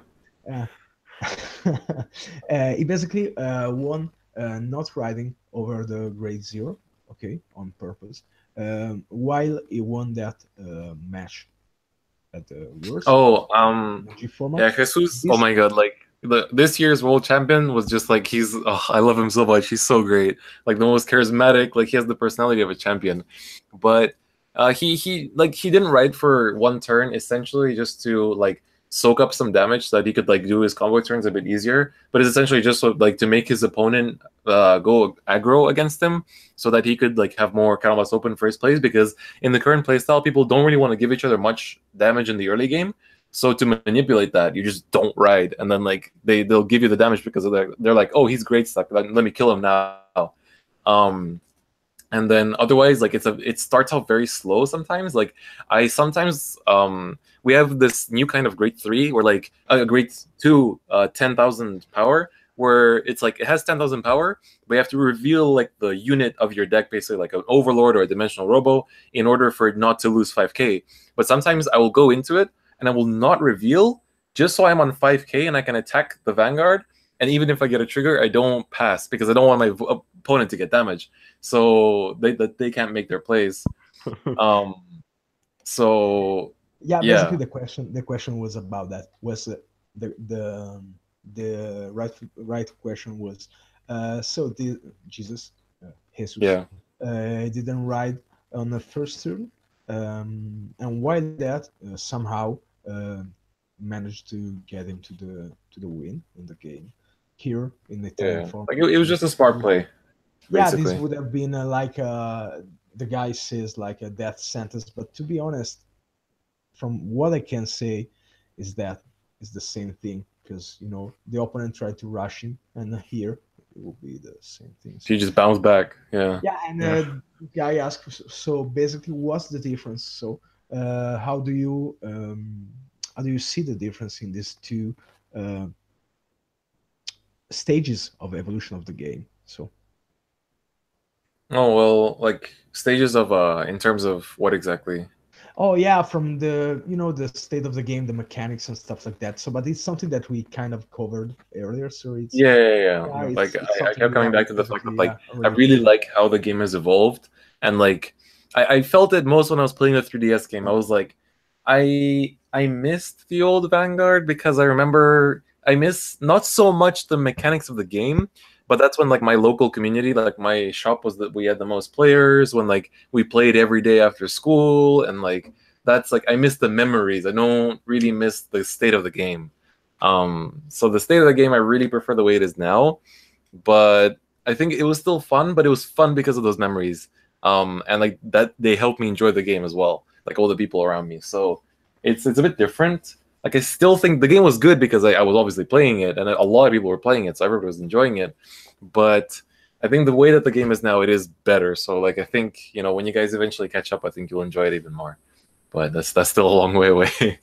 He basically won not riding over the grade 0, okay, on purpose, while he won that match at the worst. Oh, yeah, Jesus. Oh my God, like this year's world champion was just like I love him so much. He's so great, like the most charismatic. Like he has the personality of a champion, but he didn't ride for one turn, essentially just to like soak up some damage so that he could like do his combo turns a bit easier. But it's essentially just like to make his opponent go aggro against him so that he could like have more canvas open first plays, because in the current playstyle people don't really want to give each other much damage in the early game. So to manipulate that, you just don't ride, and then like they'll give you the damage because they're like, oh, he's great stuck, let me kill him now. And then otherwise, like it starts out very slow sometimes. Like I sometimes we have this new kind of grade 3 where like grade 2 10,000 power, where it's like it has 10,000 power, but you have to reveal like the unit of your deck, basically like an overlord or a dimensional robo, in order for it not to lose 5k. But sometimes I will go into it and I will not reveal, just so I'm on 5k and I can attack the Vanguard. And even if I get a trigger, I don't pass because I don't want my opponent to get damage, so they can't make their plays. So yeah, basically the question was about that. Was the right question was, so did Jesus, Jesus, Yeah. didn't ride on the first turn, and while that somehow managed to get him to the win in the game. Here in the Italian form, Like it was just a smart play. yeah, Basically. this would have been the guy says like a death sentence, but to be honest, from what I can say, is that it's the same thing, because the opponent tried to rush him, and here it will be the same thing. He just bounced back. Yeah. Yeah, and the guy asked, so basically, what's the difference? So, how do you see the difference in these two stages of evolution of the game? So, Oh well, like stages of in terms of what exactly? oh yeah, from the the state of the game, the mechanics and stuff like that. So, but it's something that we kind of covered earlier. So it's Yeah. it's Like I something kept we coming back haven't to the fact that basically like I already really covered. like how the game has evolved, and like I felt it most when I was playing the 3DS game. I was like, I missed the old Vanguard because I remember I miss not so much the mechanics of the game, but that's when like my local community, like my shop, was that we had the most players, when like we played every day after school, and like that's like I miss the memories. I don't really miss the state of the game. So the state of the game, I really prefer the way it is now, but I think it was still fun, but it was fun because of those memories. And like that, they helped me enjoy the game as well, like all the people around me. So it's a bit different. Like I still think the game was good because I was obviously playing it, and a lot of people were playing it, so everybody was enjoying it. But I think the way that the game is now, it is better. So like I think when you guys eventually catch up, I think you'll enjoy it even more. But that's still a long way away.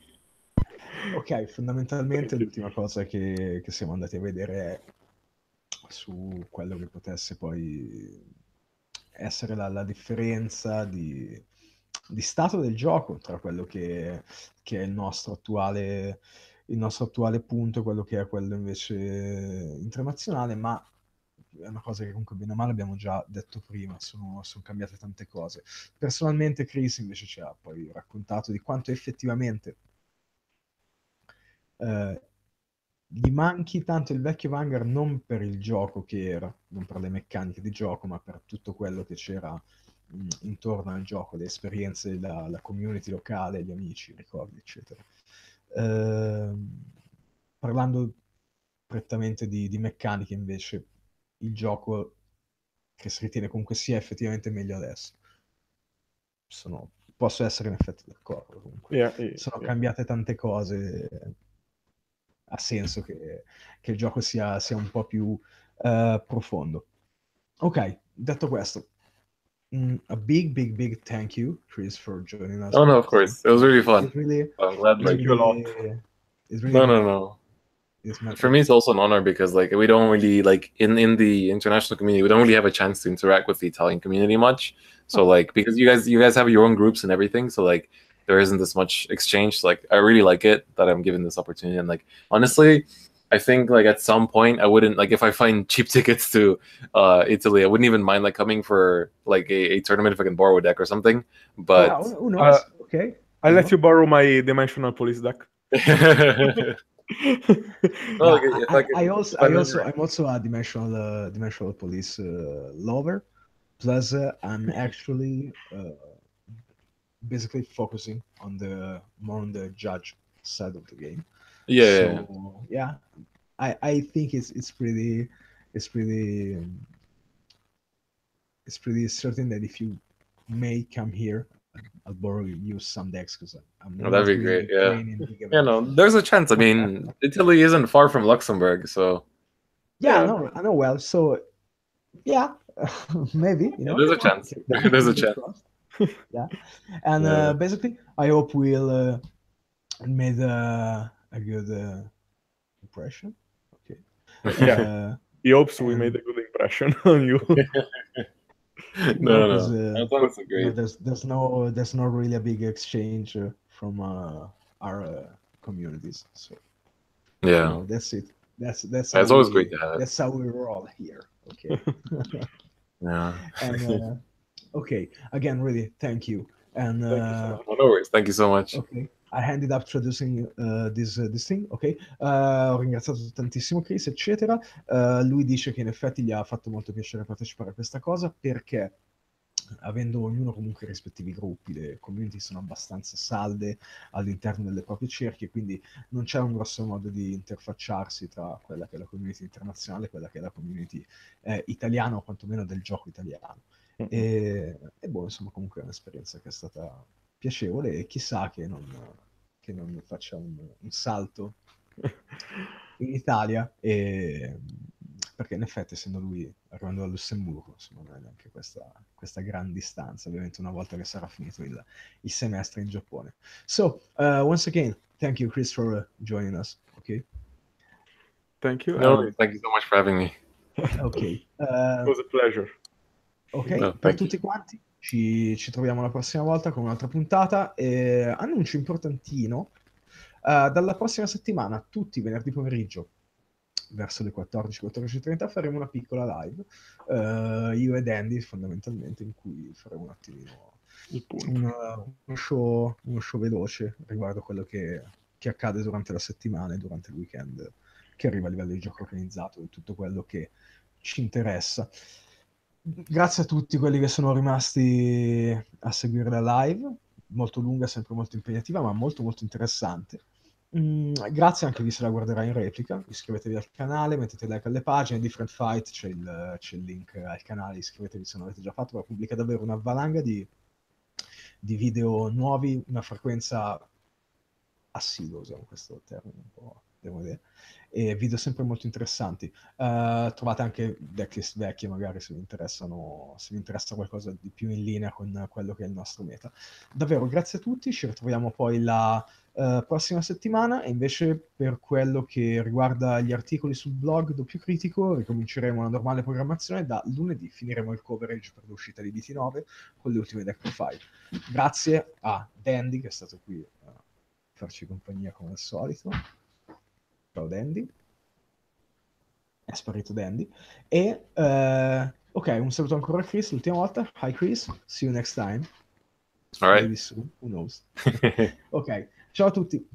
Ok, fondamentalmente l'ultima cosa che siamo andati a vedere è su quello che potesse poi essere la differenza di stato del gioco tra quello che è il nostro attuale punto e quello che è quello invece internazionale, ma è una cosa che comunque bene o male abbiamo già detto prima, sono cambiate tante cose. Personalmente Kris invece ci ha poi raccontato di quanto effettivamente gli manchi tanto il vecchio Vanguard, non per il gioco che era, non per le meccaniche di gioco, ma per tutto quello che c'era intorno al gioco, le esperienze, la community locale, gli amici, i ricordi, eccetera. Parlando prettamente di meccaniche, invece, il gioco che si ritiene comunque sia effettivamente meglio adesso. Posso essere in effetti d'accordo comunque. Sono cambiate tante cose, ha senso che il gioco sia un po' più profondo. Ok, detto questo, a big thank you, Kris, for joining us. Oh no, of course, it was really fun. It's really, I'm glad. it's Like, really, it's really no. It's meant For me, it's also an honor because like we don't really like in the international community, we don't really have a chance to interact with the Italian community much. So like because you guys have your own groups and everything, so like there isn't this much exchange. So, like I really like it that I'm given this opportunity, and like honestly, I think like at some point I wouldn't like if I find cheap tickets to Italy, I wouldn't even mind like coming for like a tournament if I can borrow a deck or something. But who knows? Okay, I'll let you borrow my dimensional police deck. Well, I'm also a dimensional police lover. Plus, I'm actually basically focusing more on the judge side of the game. Yeah. So yeah, I think it's pretty certain that if you may come here, I'll borrow you some decks because I'm not that'd be really great. Yeah. playing in big Yeah, no, there's a chance. I mean, Italy isn't far from Luxembourg, so yeah. I know well. So yeah, maybe there's a chance. There's a chance. Yeah, and basically, I hope we'll made a good impression. Okay. Yeah. He hopes we made a good impression on you. No. That's great. There's no really a big exchange from our communities. So yeah, that's it. That's always great to have. That's how we roll here. Okay. Yeah. And okay, again, really, thank you. And no worries. Thank you so much. Okay, I ended up traducing this thing, ok? Ho ringraziato tantissimo Kris, eccetera. Lui dice che in effetti gli ha fatto molto piacere partecipare a questa cosa perché avendo ognuno comunque i rispettivi gruppi, le community sono abbastanza salde all'interno delle proprie cerchie, quindi non c'è un grosso modo di interfacciarsi tra quella che è la community internazionale e quella che è la community italiana o quantomeno del gioco italiano. E boh, insomma, comunque è un'esperienza che è stata piacevole e chissà che non faccia un salto in Italia, perché in effetti essendo lui arrivando dal Lussemburgo, insomma, non è neanche questa gran distanza, ovviamente una volta che sarà finito il semestre in Giappone. So, once again, thank you Kris for joining us, ok? Thank you. No, thank you so much for having me. Ok. It was a pleasure. Ok, No, per thank you. tutti quanti ci troviamo la prossima volta con un'altra puntata. Annuncio importantino. Dalla prossima settimana, tutti i venerdì pomeriggio, verso le 14, 14:30, faremo una piccola live, io ed Andy fondamentalmente, in cui faremo un attimino Il punto. uno show veloce riguardo quello che accade durante la settimana e durante il weekend che arriva a livello di gioco organizzato e tutto quello che ci interessa. Grazie a tutti quelli che sono rimasti a seguire la live, molto lunga, sempre molto impegnativa, ma molto molto interessante. Grazie anche a chi se la guarderà in replica, iscrivetevi al canale, mettete like alle pagine, DifferentFight, c'è il link al canale, iscrivetevi se non l'avete già fatto, perché pubblica davvero una valanga di video nuovi, una frequenza assidua, usiamo questo termine un po', devo dire, e video sempre molto interessanti. Trovate anche backlist vecchie, magari se vi interessa qualcosa di più in linea con quello che è il nostro meta. Davvero, grazie a tutti, ci ritroviamo poi la prossima settimana, e invece per quello che riguarda gli articoli sul blog DoppioCritico ricominceremo la normale programmazione da lunedì, finiremo il coverage per l'uscita di BT9 con le ultime deck profile. Grazie a Dandy che è stato qui a farci compagnia come al solito. Ciao Dandy. È sparito Dandy. E ok, un saluto ancora a Kris l'ultima volta. Hi Kris, see you next time. All right. Maybe soon, who knows. Ok, ciao a tutti.